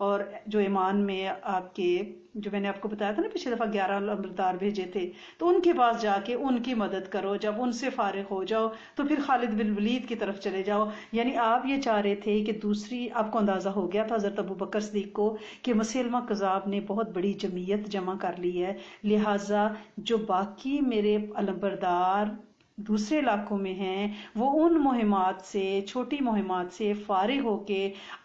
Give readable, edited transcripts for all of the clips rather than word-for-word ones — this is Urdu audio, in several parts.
اور جو ایمان میں آپ کے، جو میں نے آپ کو بتایا تھا نا پچھلی دفعہ 11 لمبردار بھیجے تھے، تو ان کے پاس جا کے ان کی مدد کرو. جب ان سے فارغ ہو جاؤ تو پھر خالد بن ولید کی طرف چلے جاؤ. یعنی آپ یہ چاہ رہے تھے کہ دوسری، آپ کو اندازہ ہو گیا تھا حضرت ابو بکر صدیق کو کہ مسیلمہ کذاب نے بہت بڑی جمعیت جمع کر لی ہے، لہٰذا جو باقی میرے علمبردار دوسرے علاقوں میں ہیں وہ ان مہمات سے، چھوٹی مہمات سے فارغ ہو کے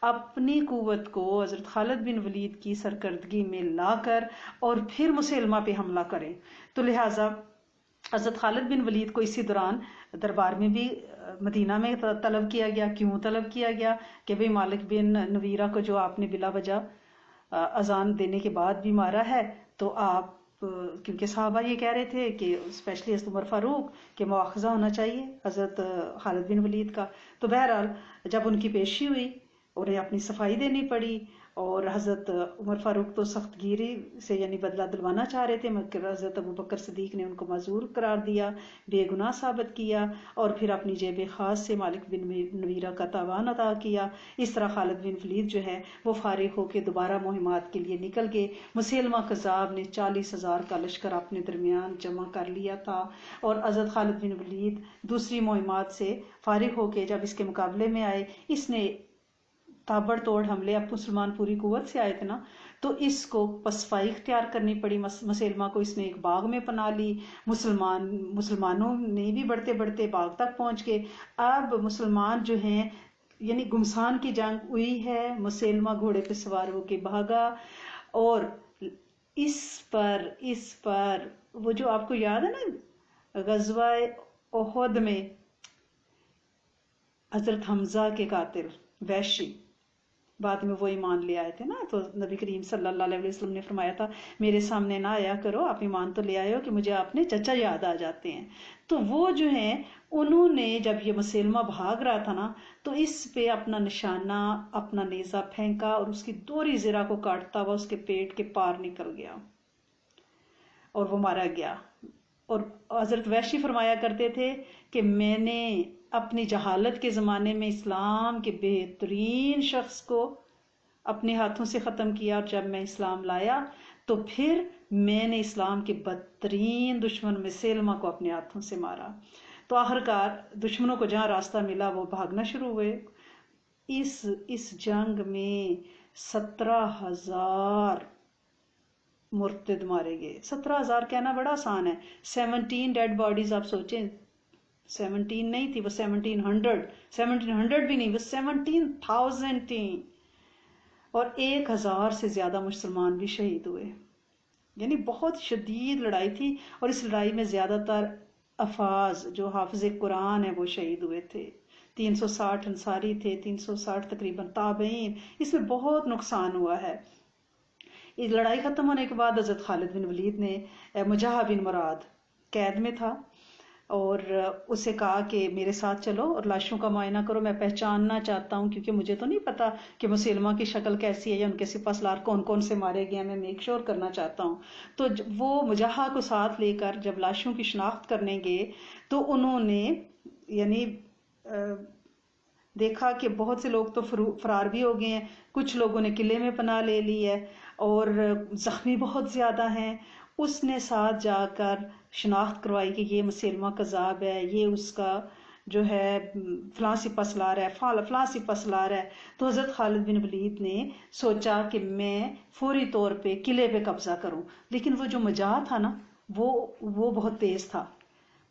اپنی قوت کو حضرت خالد بن ولید کی سرکردگی میں لا کر اور پھر مسلمہ پہ حملہ کریں. تو لہٰذا حضرت خالد بن ولید کو اسی دوران دربار میں بھی مدینہ میں طلب کیا گیا. کیوں طلب کیا گیا؟ کہ بھئی مالک بن نویرہ کو جو آپ نے بلا وجہ اذان دینے کے بعد بھی مارا ہے، تو آپ، کیونکہ صحابہ یہ کہہ رہے تھے کہ اسپیشلی حضرت عمر فاروق کہ مواخذہ ہونا چاہیے حضرت خالد بن ولید کا. تو بہرحال جب ان کی پیشی ہوئی، انہیں اپنی صفائی دینی پڑی، اور حضرت عمر فاروق تو سخت گیری سے یعنی بدلہ دلوانا چاہ رہے تھے، مگر حضرت ابو بکر صدیق نے ان کو معذور قرار دیا، بے گناہ ثابت کیا، اور پھر اپنی جیب خاص سے مالک بن نویرہ کا تاوان عطا کیا. اس طرح خالد بن ولید جو ہے وہ فارغ ہو کے دوبارہ مہمات کے لیے نکل گئے. مسیلمہ کذاب نے 40,000 کا لشکر اپنے درمیان جمع کر لیا تھا، اور حضرت خالد بن ولید دوسری مہمات سے فارغ ہو کے جب اس کے مقابلے میں آئے، اس نے تابڑ توڑ حملے، اب مسلمان پوری قوت سے آئے تھے نا، تو اس کو پسفائی اختیار کرنی پڑی. مسیلمہ کو اس نے ایک باغ میں پناہ لی. مسلمانوں نے بھی بڑھتے بڑھتے باغ تک پہنچ گئے. اب مسلمان جو ہیں یعنی گمسان کی جنگ ہوئی ہے، مسیلمہ گھوڑے پہ سوار ہو کے بھاگا، اور اس پر وہ جو آپ کو یاد ہے نا غزوہ احد میں حضرت حمزہ کے قاتل وحشی، بعد میں وہ ایمان لے آئے تھے نا، تو نبی کریم صلی اللہ علیہ وسلم نے فرمایا تھا میرے سامنے نہ آیا کرو، آپ ایمان تو لے آئے ہو کہ مجھے آپ نے چچا یاد آ جاتے ہیں. تو وہ جو ہیں انہوں نے جب یہ مسیلمہ بھاگ رہا تھا نا، تو اس پہ اپنا نشانہ، اپنا نیزہ پھینکا، اور اس کی دوہری زرہ کو کاٹتا ہوا اس کے پیٹ کے پار نکل گیا اور وہ مارا گیا. اور حضرت وحشی فرمایا کرتے تھے کہ میں نے اپنی جہالت کے زمانے میں اسلام کے بہترین شخص کو اپنے ہاتھوں سے ختم کیا، اور جب میں اسلام لایا تو پھر میں نے اسلام کے بدترین دشمن مسیلمہ کو اپنے ہاتھوں سے مارا. تو آخرکار دشمنوں کو جہاں راستہ ملا وہ بھاگنا شروع ہوئے. اس جنگ میں 17,000 مرتد مارے گئے. 17,000 کہنا بڑا آسان ہے، 17 ڈیڈ باڈیز آپ سوچیں، 17 نہیں تھی وہ 1700 بھی نہیں، وہ 17,000 تھیں، اور 1,000 سے زیادہ مسلمان بھی شہید ہوئے. یعنی بہت شدید لڑائی تھی، اور اس لڑائی میں زیادہ تر افاظ جو حافظ قرآن ہیں وہ شہید ہوئے تھے. 360 انصاری تھے، 360 تقریباً تابعین. اس میں بہت نقصان ہوا ہے. اس لڑائی ختم ہونے کے بعد حضرت خالد بن ولید نے مجاہ بن مراد قید میں تھا، اور اسے کہا کہ میرے ساتھ چلو اور لاشوں کا معائنہ کرو، میں پہچاننا چاہتا ہوں، کیونکہ مجھے تو نہیں پتا کہ مسلمہ کی شکل کیسی ہے یا ان کے سپہ سالار کون کون سے مارے گئے ہیں، میں میک شور کرنا چاہتا ہوں. تو وہ مجاہہ کو ساتھ لے کر جب لاشوں کی شناخت کرنے گئے تو انہوں نے یعنی دیکھا کہ بہت سے لوگ تو فرار بھی ہو گئے ہیں، کچھ لوگوں نے قلعے میں پناہ لے لی ہے، اور زخمی بہت زیادہ ہیں. اس نے ساتھ جا کر شناخت کروائی کہ یہ مسیلمہ کذاب ہے، یہ اس کا جو ہے فلاں سپہ سالار ہے، فلاں سپہ سالار ہے. تو حضرت خالد بن ولید نے سوچا کہ میں فوری طور پہ قلعے پہ قبضہ کروں، لیکن وہ جو مجاہ تھا نا وہ بہت تیز تھا.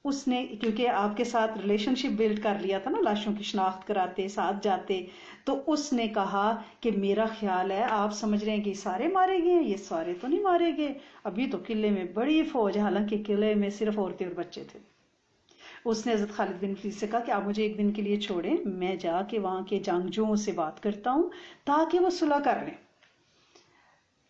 اس نے کیونکہ آپ کے ساتھ ریلیشن شپ بلڈ کر لیا تھا نا، لاشوں کی شناخت کراتے، ساتھ جاتے، تو اس نے کہا کہ میرا خیال ہے آپ سمجھ رہے ہیں کہ یہ سارے مارے گئے ہیں، یہ سارے تو نہیں مارے گئے، ابھی تو قلعے میں بڑی فوج ہے، حالانکہ قلعے میں صرف عورتیں اور بچے تھے. اس نے حضرت خالد بن ولید سے کہا کہ آپ مجھے ایک دن کے لیے چھوڑیں، میں جا کے وہاں کے جنگجوؤں سے بات کرتا ہوں تاکہ وہ صلح کر لیں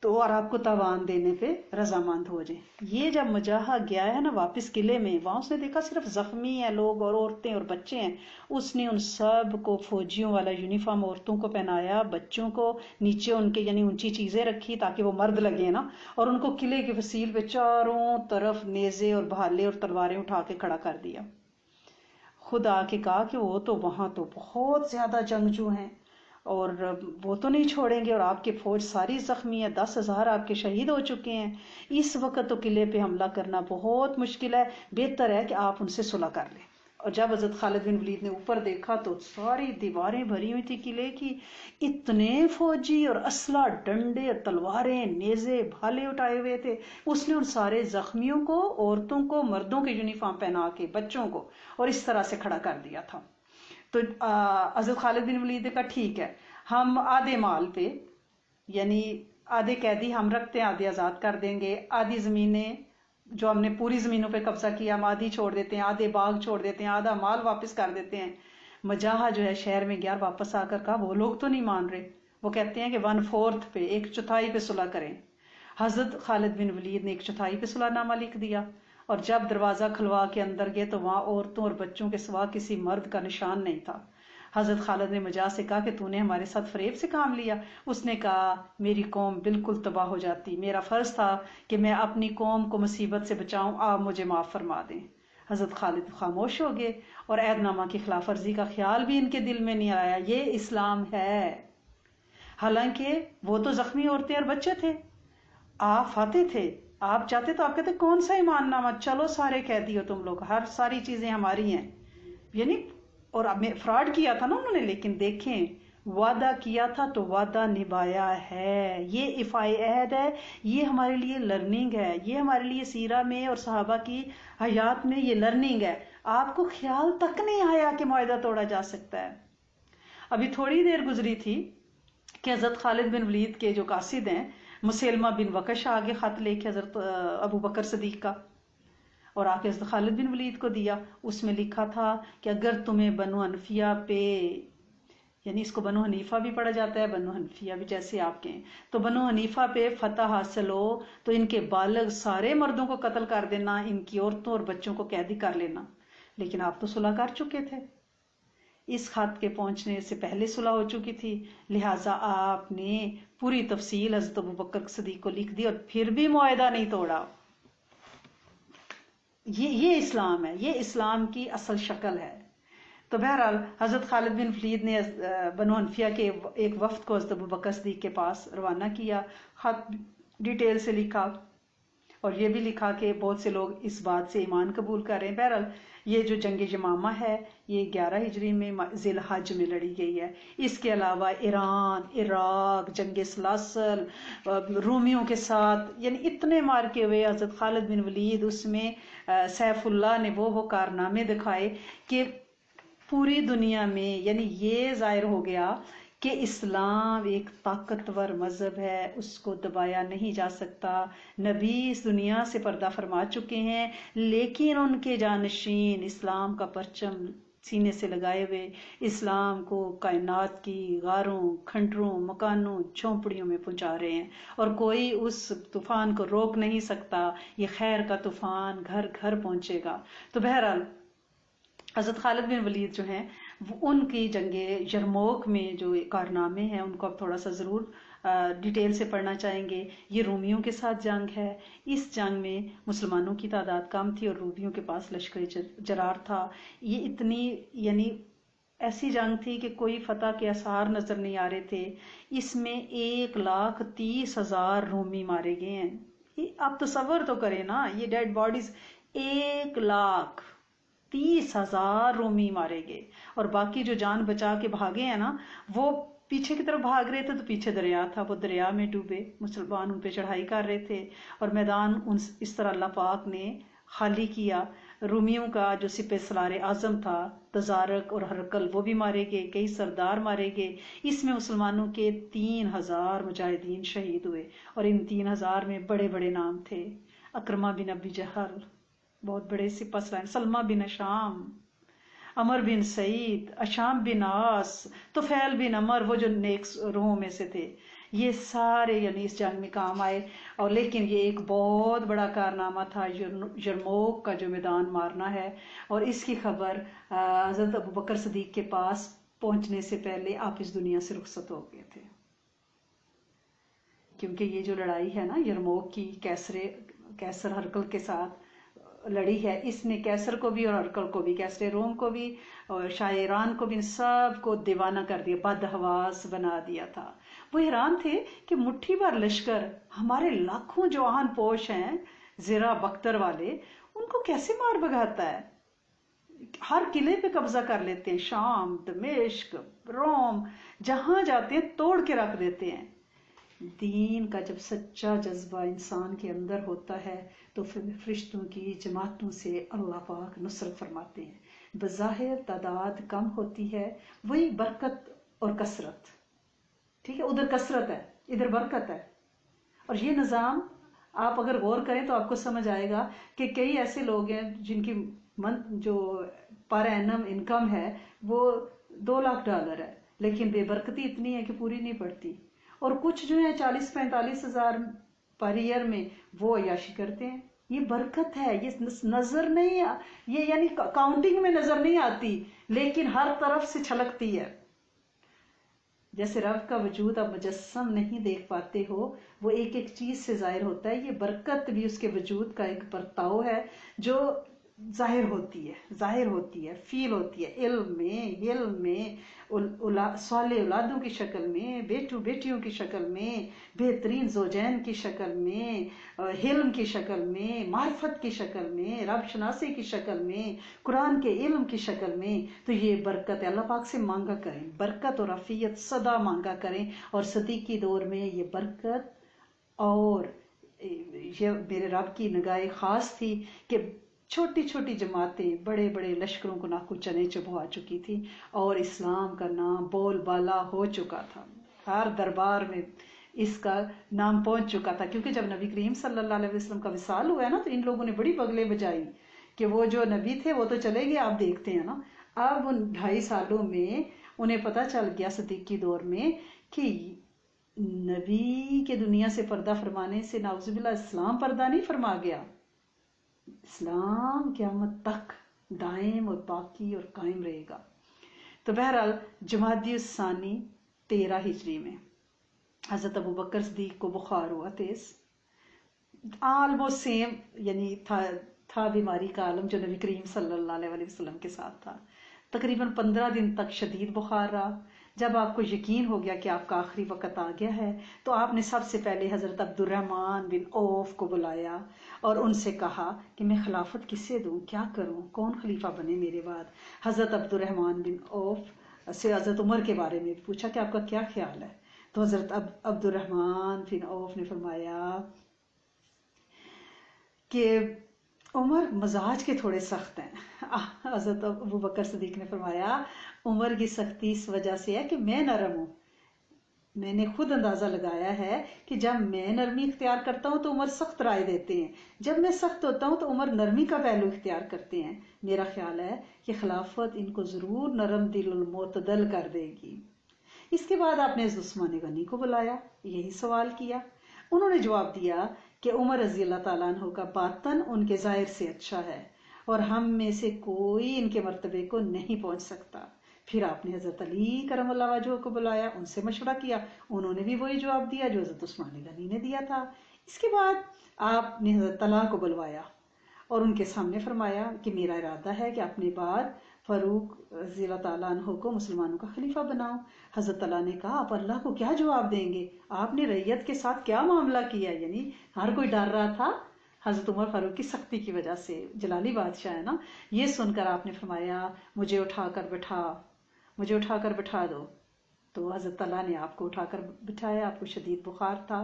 تو اور آپ کو تاوان دینے پہ رضامند ہو جائیں. یہ جب مجاہہ گیا ہے نا واپس قلعے میں، وہاں اس نے دیکھا صرف زخمی ہیں لوگ اور عورتیں اور بچے ہیں. اس نے ان سب کو فوجیوں والا یونیفارم عورتوں کو پہنایا، بچوں کو نیچے ان کے یعنی اونچی چیزیں رکھی تاکہ وہ مرد لگے نا، اور ان کو قلعے کے فصیل پہ چاروں طرف نیزے اور بھالے اور تلواریں اٹھا کے کھڑا کر دیا. خود آ کے کہا کہ وہ تو وہاں تو بہت زیادہ جنگجو ہیں، اور وہ تو نہیں چھوڑیں گے، اور آپ کی فوج ساری زخمی ہے، 10,000 آپ کے شہید ہو چکے ہیں، اس وقت تو قلعے پہ حملہ کرنا بہت مشکل ہے، بہتر ہے کہ آپ ان سے صلح کر لیں۔ اور جب حضرت خالد بن ولید نے اوپر دیکھا تو ساری دیواریں بھری ہوئی تھی قلعے کی، اتنے فوجی اور اسلحہ، ڈنڈے، تلواریں، نیزے، بھالے اٹھائے ہوئے تھے۔ اس نے ان سارے زخمیوں کو، عورتوں کو، مردوں کے یونیفارم پہنا کے، بچوں کو، اور اس طرح سے کھڑا کر دیا تھا۔ تو حضرت خالد بن ولید نے کہا ٹھیک ہے، ہم آدھے مال پہ، یعنی آدھے قیدی ہم رکھتے ہیں، آدھے آزاد کر دیں گے، آدھی زمینیں جو ہم نے پوری زمینوں پہ قبضہ کیا ہم آدھی چھوڑ دیتے ہیں، آدھے باغ چھوڑ دیتے ہیں، آدھا مال واپس کر دیتے ہیں۔ مجاہا جو ہے شہر میں گیا، واپس آ کر کہا وہ لوگ تو نہیں مان رہے، وہ کہتے ہیں کہ 1/4 پہ، 1/4 پہ صلح کریں۔ حضرت خالد بن ولید نے 1/4 پہ صلح نامہ لکھ دیا، اور جب دروازہ کھلوا کے اندر گئے تو وہاں عورتوں اور بچوں کے سوا کسی مرد کا نشان نہیں تھا۔ حضرت خالد نے مجاہ سے کہا کہ تو نے ہمارے ساتھ فریب سے کام لیا۔ اس نے کہا میری قوم بالکل تباہ ہو جاتی، میرا فرض تھا کہ میں اپنی قوم کو مصیبت سے بچاؤں، آپ مجھے معاف فرما دیں۔ حضرت خالد خاموش ہو گئے، اور عہد نامہ کی خلاف ورزی کا خیال بھی ان کے دل میں نہیں آیا۔ یہ اسلام ہے۔ حالانکہ وہ تو زخمی عورتیں اور بچے تھے، آپ فاتح تھے، آپ چاہتے تو آپ کہتے کون سا ایمان نامہ، چلو سارے قیدی ہو تم لوگ، ہر ساری چیزیں ہماری ہیں، یعنی اور اب فراڈ کیا تھا نا انہوں نے، لیکن دیکھیں وعدہ کیا تھا تو وعدہ نبھایا ہے۔ یہ افائی عہد ہے، یہ ہمارے لیے لرننگ ہے، یہ ہمارے لیے سیرہ میں اور صحابہ کی حیات میں یہ لرننگ ہے۔ آپ کو خیال تک نہیں آیا کہ معاہدہ توڑا جا سکتا ہے۔ ابھی تھوڑی دیر گزری تھی کہ حضرت خالد بن ولید کے جو قاصد ہیں مسیلمہ بن وکش آگے خط لے کے حضرت ابو بکر صدیق کا، اور آ کے حضرت خالد بن ولید کو دیا۔ اس میں لکھا تھا کہ اگر تمہیں بنو حنفیہ پہ، یعنی اس کو بنو حنیفہ بھی پڑھا جاتا ہے، بنو حنفیہ بھی جیسے آپ کے ہیں، تو بنو حنیفہ پہ فتح حاصل ہو تو ان کے بالغ سارے مردوں کو قتل کر دینا، ان کی عورتوں اور بچوں کو قیدی کر لینا۔ لیکن آپ تو صلح کر چکے تھے، اس خط کے پہنچنے سے پہلے صلح ہو چکی تھی، لہٰذا آپ نے پوری تفصیل حضرت ابوبکر صدیق کو لکھ دی، اور پھر بھی معاہدہ نہیں توڑا۔ یہ اسلام ہے، یہ اسلام کی اصل شکل ہے۔ تو بہرحال حضرت خالد بن ولید نے بنو حنفیہ کے ایک وفد کو حضرت ابوبکر صدیق کے پاس روانہ کیا، خط ڈیٹیل سے لکھا، اور یہ بھی لکھا کہ بہت سے لوگ اس بات سے ایمان قبول کر رہے ہیں۔ بہرحال یہ جو جنگ یمامہ ہے یہ 11 ہجری میں ذی الحج میں لڑی گئی ہے۔ اس کے علاوہ ایران، عراق، جنگ سلاسل، رومیوں کے ساتھ، یعنی اتنے مار کے ہوئے حضرت خالد بن ولید، اس میں سیف اللہ نے وہ کارنامے دکھائے کہ پوری دنیا میں، یعنی یہ ظاہر ہو گیا کہ اسلام ایک طاقتور مذہب ہے، اس کو دبایا نہیں جا سکتا۔ نبی اس دنیا سے پردہ فرما چکے ہیں، لیکن ان کے جانشین اسلام کا پرچم سینے سے لگائے ہوئے اسلام کو کائنات کی غاروں، کھنڈروں، مکانوں، جھونپڑیوں میں پہنچا رہے ہیں، اور کوئی اس طوفان کو روک نہیں سکتا۔ یہ خیر کا طوفان گھر گھر پہنچے گا۔ تو بہرحال حضرت خالد بن ولید جو ہیں ان کی جنگ یرموک میں جو کارنامے ہیں ان کو اب تھوڑا سا ضرور ڈیٹیل سے پڑھنا چاہیں گے۔ یہ رومیوں کے ساتھ جنگ ہے۔ اس جنگ میں مسلمانوں کی تعداد کم تھی اور رومیوں کے پاس لشکر جرار تھا۔ یہ اتنی یعنی ایسی جنگ تھی کہ کوئی فتح کے آثار نظر نہیں آ رہے تھے۔ اس میں 1,30,000 رومی مارے گئے ہیں۔ آپ تصور تو کریں نا، یہ ڈیڈ باڈیز 1,30,000 رومی مارے گئے، اور باقی جو جان بچا کے بھاگے ہیں نا وہ پیچھے کی طرف بھاگ رہے تھے، تو پیچھے دریا تھا، وہ دریا میں ڈوبے، مسلمان ان پہ چڑھائی کر رہے تھے، اور میدان اس طرح اللہ پاک نے خالی کیا۔ رومیوں کا جو سپہ سالار اعظم تھا تزارک اور ہرقل وہ بھی مارے گئے، کئی سردار مارے گئے۔ اس میں مسلمانوں کے 3,000 مجاہدین شہید ہوئے، اور ان 3,000 میں بڑے بڑے نام تھے: اکرمہ بن ابی جہل، بہت بڑے سپہ سالار، سلمہ بن اشام، عمر بن سعید، اشام بن عاص، طفیل بن عمر، وہ جو نیک روحوں میں سے تھے، یہ سارے یعنی اس جنگ میں کام آئے۔ اور لیکن یہ ایک بہت بڑا کارنامہ تھا یرموک کا جو میدان مارنا ہے، اور اس کی خبر حضرت ابوبکر صدیق کے پاس پہنچنے سے پہلے آپ اس دنیا سے رخصت ہو گئے تھے، کیونکہ یہ جو لڑائی ہے نا یرموک کی کیسر ہرقل کے ساتھ، لڑی ہے، اس نے کیسر کو بھی اور ارکل کو بھی، کیسر روم کو بھی اور شاہ ایران کو بھی، سب کو دیوانہ کر دیا، بدحواس بنا دیا تھا۔ وہ حیران تھے کہ مٹھی بھر لشکر، ہمارے لاکھوں جو آہن پوش ہیں زرہ بختر والے، ان کو کیسے مار بھگاتا ہے؟ ہر قلعے پہ قبضہ کر لیتے ہیں، شام، دمشق، روم، جہاں جاتے ہیں توڑ کے رکھ دیتے ہیں۔ دین کا جب سچا جذبہ انسان کے اندر ہوتا ہے تو فرشتوں کی جماعتوں سے اللہ پاک نصرت فرماتے ہیں۔ بظاہر تعداد کم ہوتی ہے، وہی برکت اور کثرت، ٹھیک ہے، ادھر کثرت ہے ادھر برکت ہے۔ اور یہ نظام آپ اگر غور کریں تو آپ کو سمجھ آئے گا کہ کئی ایسے لوگ ہیں جن کی جو پر اینم انکم ہے وہ $2 لاکھ ہے، لیکن بے برکتی اتنی ہے کہ پوری نہیں پڑتی۔ اور کچھ جو ہیں 40-45 ہزار پر ایئر میں وہ عیاشی کرتے ہیں۔ یہ برکت ہے، یہ نظر نہیں، یہ یعنی کاؤنٹنگ میں نظر نہیں آتی لیکن ہر طرف سے چھلکتی ہے۔ جیسے رب کا وجود آپ مجسم نہیں دیکھ پاتے ہو، وہ ایک ایک چیز سے ظاہر ہوتا ہے، یہ برکت بھی اس کے وجود کا ایک پرتاؤ ہے جو ظاہر ہوتی ہے، فیل ہوتی ہے، علم میں، صالح اولادوں کی شکل میں، بیٹیوں کی شکل میں، بہترین زوجین کی شکل میں، حلم کی شکل میں، معرفت کی شکل میں، رب شناسی کی شکل میں، قرآن کے علم کی شکل میں۔ تو یہ برکت ہے، اللہ پاک سے مانگا کریں، برکت اور عافیت صدا مانگا کریں۔ اور صدیقی دور میں یہ برکت اور یہ میرے رب کی نگاہ خاص تھی کہ چھوٹی چھوٹی جماعتیں بڑے بڑے لشکروں کو ناکو چنے چبھوا چکی تھی اور اسلام کا نام بول بالا ہو چکا تھا، ہر دربار میں اس کا نام پہنچ چکا تھا۔ کیونکہ جب نبی کریم صلی اللہ علیہ وسلم کا وصال ہوا ہے نا تو ان لوگوں نے بڑی بغلیں بجائی کہ وہ جو نبی تھے وہ تو چلے گئے، آپ دیکھتے ہیں نا۔ اب ان 2.5 سالوں میں انہیں پتہ چل گیا صدیقی دور میں کہ نبی کے دنیا سے پردہ فرمانے سے نعوذ باللہ اسلام پردہ نہیں فرما گیا، اسلام قیامت تک دائم اور باقی اور قائم رہے گا۔ تو بہرحال جمادی الثانی 13 ہجری میں حضرت ابوبکر صدیق کو بخار ہوا تیز، آلموسٹ سیم، یعنی تھا بیماری کا عالم جو نبی کریم صلی اللہ علیہ وسلم کے ساتھ تھا۔ تقریباً 15 دن تک شدید بخار رہا۔ جب آپ کو یقین ہو گیا کہ آپ کا آخری وقت آ گیا ہے تو آپ نے سب سے پہلے حضرت عبد الرحمن بن عوف کو بلایا اور ان سے کہا کہ میں خلافت کسے دوں، کیا کروں، کون خلیفہ بنے میرے بعد۔ حضرت عبد الرحمن بن عوف سے حضرت عمر کے بارے میں پوچھا کہ آپ کا کیا خیال ہے، تو حضرت عبد الرحمن بن عوف نے فرمایا کہ عمر مزاج کے تھوڑے سخت ہیں۔ حضرت ابوبکر صدیق نے فرمایا عمر کی سختی اس وجہ سے ہے کہ میں نرم ہوں، میں نے خود اندازہ لگایا ہے کہ جب میں نرمی اختیار کرتا ہوں تو عمر سخت رائے دیتے ہیں، جب میں سخت ہوتا ہوں تو عمر نرمی کا پہلو اختیار کرتے ہیں۔ میرا خیال ہے کہ خلافت ان کو ضرور نرم دل المعتدل کر دے گی۔ اس کے بعد آپ نے حضرت عثمان غنی کو بلایا، یہی سوال کیا۔ انہوں نے جواب دیا کہ عمر رضی اللہ تعالیٰ عنہ کا باطن ان کے ظاہر سے اچھا ہے اور ہم میں سے کوئی ان کے مرتبے کو نہیں پہنچ سکتا۔ پھر آپ نے حضرت علی کرم اللہ وجہہ کو بلایا، ان سے مشورہ کیا، انہوں نے بھی وہی جواب دیا جو حضرت عثمان غنی نے دیا تھا۔ اس کے بعد آپ نے حضرت طلحہ کو بلوایا اور ان کے سامنے فرمایا کہ میرا ارادہ ہے کہ اپنے بعد فاروق رضی اللہ تعالیٰ عنہ کو مسلمانوں کا خلیفہ بناؤ۔ حضرت طلحہ نے کہا آپ اللہ کو کیا جواب دیں گے، آپ نے رعیت کے ساتھ کیا معاملہ کیا، یعنی ہر کوئی ڈر رہا تھا حضرت عمر فاروق کی سختی کی وجہ سے، جلالی بادشاہ ہے نا۔ یہ سن کر آپ نے فرمایا مجھے اٹھا کر بٹھا دو۔ تو حضرت طلحہ نے آپ کو اٹھا کر بٹھایا، آپ کو شدید بخار تھا۔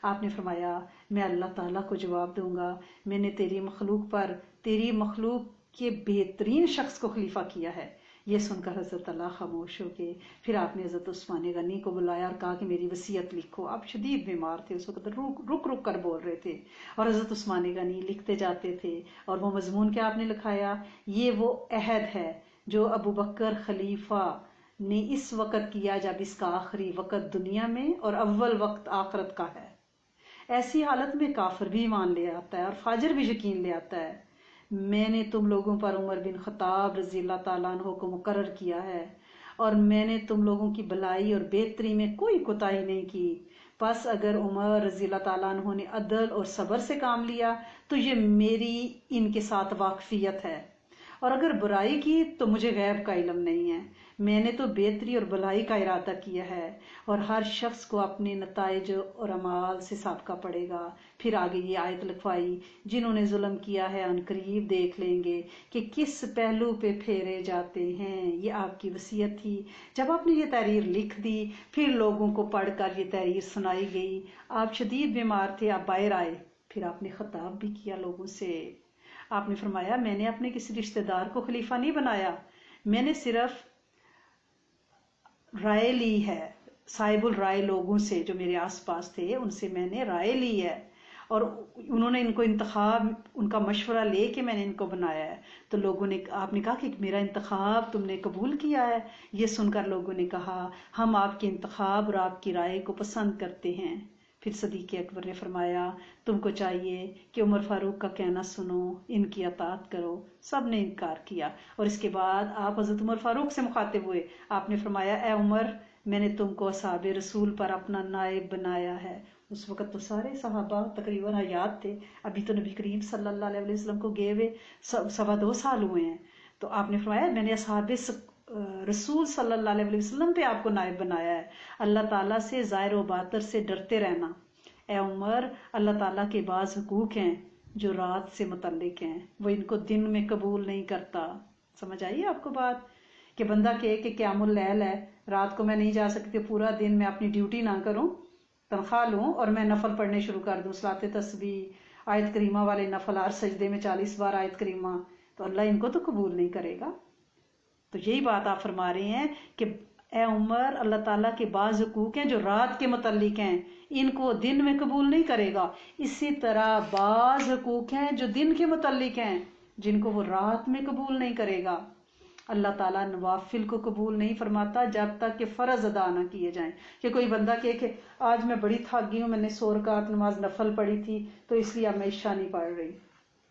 آپ نے فرمایا میں اللہ تعالیٰ کو جواب دوں گا، میں نے تیری مخلوق کے بہترین شخص کو خلیفہ کیا ہے۔ یہ سن کر حضرت طلحہ خاموش ہو گئے۔ پھر آپ نے حضرت عثمان غنی کو بلایا اور کہا کہ میری وصیت لکھو۔ آپ شدید بیمار تھے اس وقت، رک کر بول رہے تھے اور حضرت عثمان غنی لکھتے جاتے تھے۔ اور وہ مضمون کیا آپ نے لکھایا، یہ وہ عہد ہے جو ابوبکر خلیفہ نے اس وقت کیا جب اس کا آخری وقت دنیا میں اور اول وقت آخرت کا ہے۔ ایسی حالت میں کافر بھی ایمان لے آتا ہے اور فاجر بھی یقین لے آتا ہے۔ میں نے تم لوگوں پر عمر بن خطاب رضی اللہ تعالیٰ عنہ کو مقرر کیا ہے اور میں نے تم لوگوں کی بھلائی اور بہتری میں کوئی کوتاہی نہیں کی، بس اگر عمر رضی اللہ تعالیٰ عنہ نے عدل اور صبر سے کام لیا تو یہ میری ان کے ساتھ واقفیت ہے، اور اگر برائی کی تو مجھے غیب کا علم نہیں ہے، میں نے تو بہتری اور بھلائی کا ارادہ کیا ہے، اور ہر شخص کو اپنے نتائج اور اعمال سے سابقہ پڑے گا۔ پھر آگے یہ آیت لکھوائی، جنہوں نے ظلم کیا ہے ان قریب دیکھ لیں گے کہ کس پہلو پہ پھیرے جاتے ہیں۔ یہ آپ کی وصیت تھی۔ جب آپ نے یہ تحریر لکھ دی، پھر لوگوں کو پڑھ کر یہ تحریر سنائی گئی۔ آپ شدید بیمار تھے، آپ باہر آئے، پھر آپ نے خطاب بھی کیا لوگوں سے۔ آپ نے فرمایا، میں نے اپنے کسی رشتہ دار کو خلیفہ نہیں بنایا، میں نے صرف رائے لی ہے، صاحب الرائے لوگوں سے جو میرے آس پاس تھے ان سے میں نے رائے لی ہے، اور انہوں نے ان کو انتخاب، ان کا مشورہ لے کے میں نے ان کو بنایا ہے۔ تو لوگوں نے، آپ نے کہا کہ میرا انتخاب تم نے قبول کیا ہے؟ یہ سن کر لوگوں نے کہا، ہم آپ کے انتخاب اور آپ کی رائے کو پسند کرتے ہیں۔ پھر صدیق اکبر نے فرمایا، تم کو چاہیے کہ عمر فاروق کا کہنا سنو، ان کی اطاعت کرو۔ سب نے انکار کیا، اور اس کے بعد آپ حضرت عمر فاروق سے مخاطب ہوئے۔ آپ نے فرمایا، اے عمر، میں نے تم کو اصحاب رسول پر اپنا نائب بنایا ہے۔ اس وقت تو سارے صحابہ تقریباً حیات تھے، ابھی تو نبی کریم صلی اللہ علیہ وسلم کو گئے ہوئے 2.25 سال ہوئے ہیں۔ تو آپ نے فرمایا، میں نے اصحاب رسول صلی اللہ علیہ وسلم پہ آپ کو نائب بنایا ہے۔ اللہ تعالیٰ سے ظاہر و باطن سے ڈرتے رہنا۔ اے عمر، اللہ تعالیٰ کے بعض حقوق ہیں جو رات سے متعلق ہیں، وہ ان کو دن میں قبول نہیں کرتا۔ سمجھ آئیے آپ کو بات؟ کہ بندہ کہے کہ قیام اللیل ہے، رات کو میں نہیں جا سکتی، پورا دن میں اپنی ڈیوٹی نہ کروں، تنخواہ لوں اور میں نفل پڑھنے شروع کر دوں، صلاۃ تسبیح، آیت کریمہ والے نفل، ہر سجدے میں 40 بار آیت کریمہ، تو اللہ ان کو تو قبول نہیں کرے گا۔ تو یہی بات آپ فرما رہے ہیں کہ اے عمر، اللہ تعالیٰ کے بعض حقوق ہیں جو رات کے متعلق ہیں، ان کو دن میں قبول نہیں کرے گا۔ اسی طرح بعض حقوق ہیں جو دن کے متعلق ہیں، جن کو وہ رات میں قبول نہیں کرے گا۔ اللہ تعالیٰ نوافل کو قبول نہیں فرماتا جب تک کہ فرض ادا نہ کیے جائیں۔ کہ کوئی بندہ کہے کہ آج میں بڑی تھک گئی ہوں، میں نے 100 رکعت نماز نفل پڑھی تھی تو اس لیے اب میں عشاء نہیں پڑھ رہی۔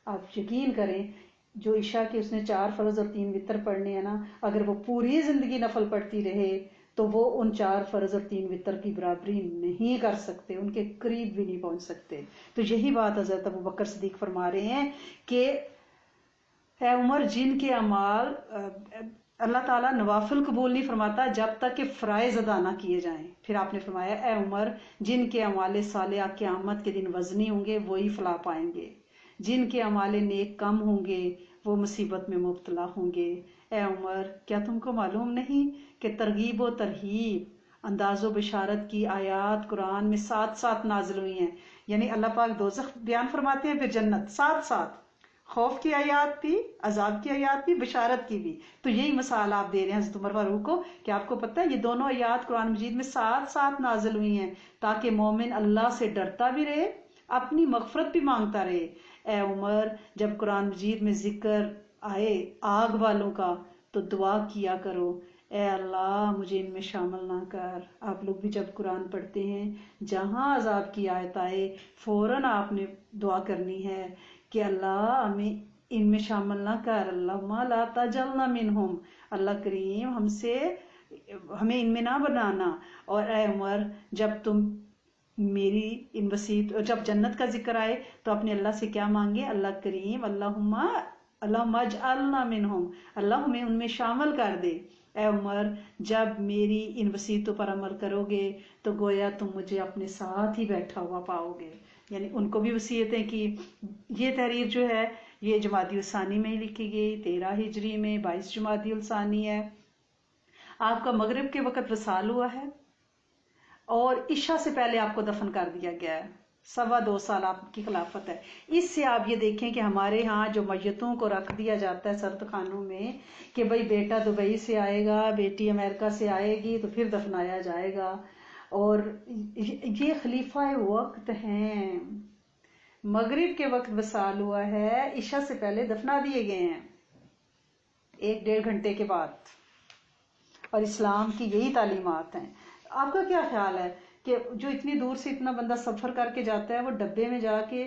آپ یقین کریں، جو عشاء کے اس نے 4 فرض اور 3 وتر پڑھنے ہیں نا، اگر وہ پوری زندگی نفل پڑھتی رہے تو وہ ان 4 فرض اور 3 وتر کی برابری نہیں کر سکتے، ان کے قریب بھی نہیں پہنچ سکتے۔ تو یہی بات حضرت ابو بکر صدیق فرما رہے ہیں کہ اے عمر، جن کے اعمال اللہ تعالیٰ نوافل قبول نہیں فرماتا جب تک کہ فرائض ادا نہ کیے جائیں۔ پھر آپ نے فرمایا، اے عمر، جن کے اعمال صالحہ قیامت کے دن وزنی ہوں گے وہی فلاح پائیں گے، جن کے اعمال نیک کم ہوں گے وہ مصیبت میں مبتلا ہوں گے۔ اے عمر، کیا تم کو معلوم نہیں کہ ترغیب و ترہیب، انداز و بشارت کی آیات قرآن میں ساتھ ساتھ نازل ہوئی ہیں؟ یعنی اللہ پاک دوزخ بیان فرماتے ہیں، پھر جنت، ساتھ ساتھ خوف کی آیات بھی، عذاب کی آیات بھی، بشارت کی بھی۔ تو یہی مثال آپ دے رہے ہیں حضرت عمر فاروق کو کہ آپ کو پتہ ہے یہ دونوں آیات قرآن مجید میں ساتھ ساتھ نازل ہوئی ہیں تاکہ مومن اللہ سے ڈرتا بھی رہے، اپنی مغفرت بھی مانگتا رہے۔ اے عمر، جب قرآن مجید میں ذکر آئے آگ والوں کا تو دعا کیا کرو، اے اللہ مجھے ان میں شامل نہ کر۔ آپ لوگ بھی جب قرآن پڑھتے ہیں، جہاں عذاب کی آیت آئے فوراً آپ نے دعا کرنی ہے کہ اللہ ہمیں ان میں شامل نہ کر، اللہم لا تجعلنا منہم، اللہ کریم ہمیں ان میں نہ بنانا۔ اور اے عمر، جب تم میری ان وسیعت، جب جنت کا ذکر آئے تو اپنے اللہ سے کیا مانگے؟ اللہ کریم اللہم اجعلنا منہم، اللہ ہمیں ان میں شامل کر دے۔ اے عمر، جب میری ان وصیتوں پر عمل کرو گے تو گویا تم مجھے اپنے ساتھ ہی بیٹھا ہوا پاؤ گے۔ یعنی ان کو بھی وصیتیں کی۔ یہ تحریر جو ہے یہ جمادی الثانی میں ہی لکھی گئی، 13 ہجری میں، 22 جمادی الثانی ہے۔ آپ کا مغرب کے وقت وصال ہوا ہے اور عشاء سے پہلے آپ کو دفن کر دیا گیا ہے۔ 2.25 سال آپ کی خلافت ہے۔ اس سے آپ یہ دیکھیں کہ ہمارے ہاں جو میتوں کو رکھ دیا جاتا ہے سرد خانوں میں کہ بھئی بیٹا دبئی سے آئے گا، بیٹی امریکہ سے آئے گی تو پھر دفنایا جائے گا، اور یہ خلیفہ وقت ہیں، مغرب کے وقت وصال ہوا ہے، عشاء سے پہلے دفنا دیے گئے ہیں 1-1.5 گھنٹے کے بعد، اور اسلام کی یہی تعلیمات ہیں۔ آپ کا کیا خیال ہے کہ جو اتنی دور سے اتنا بندہ سفر کر کے جاتا ہے، وہ ڈبے میں جا کے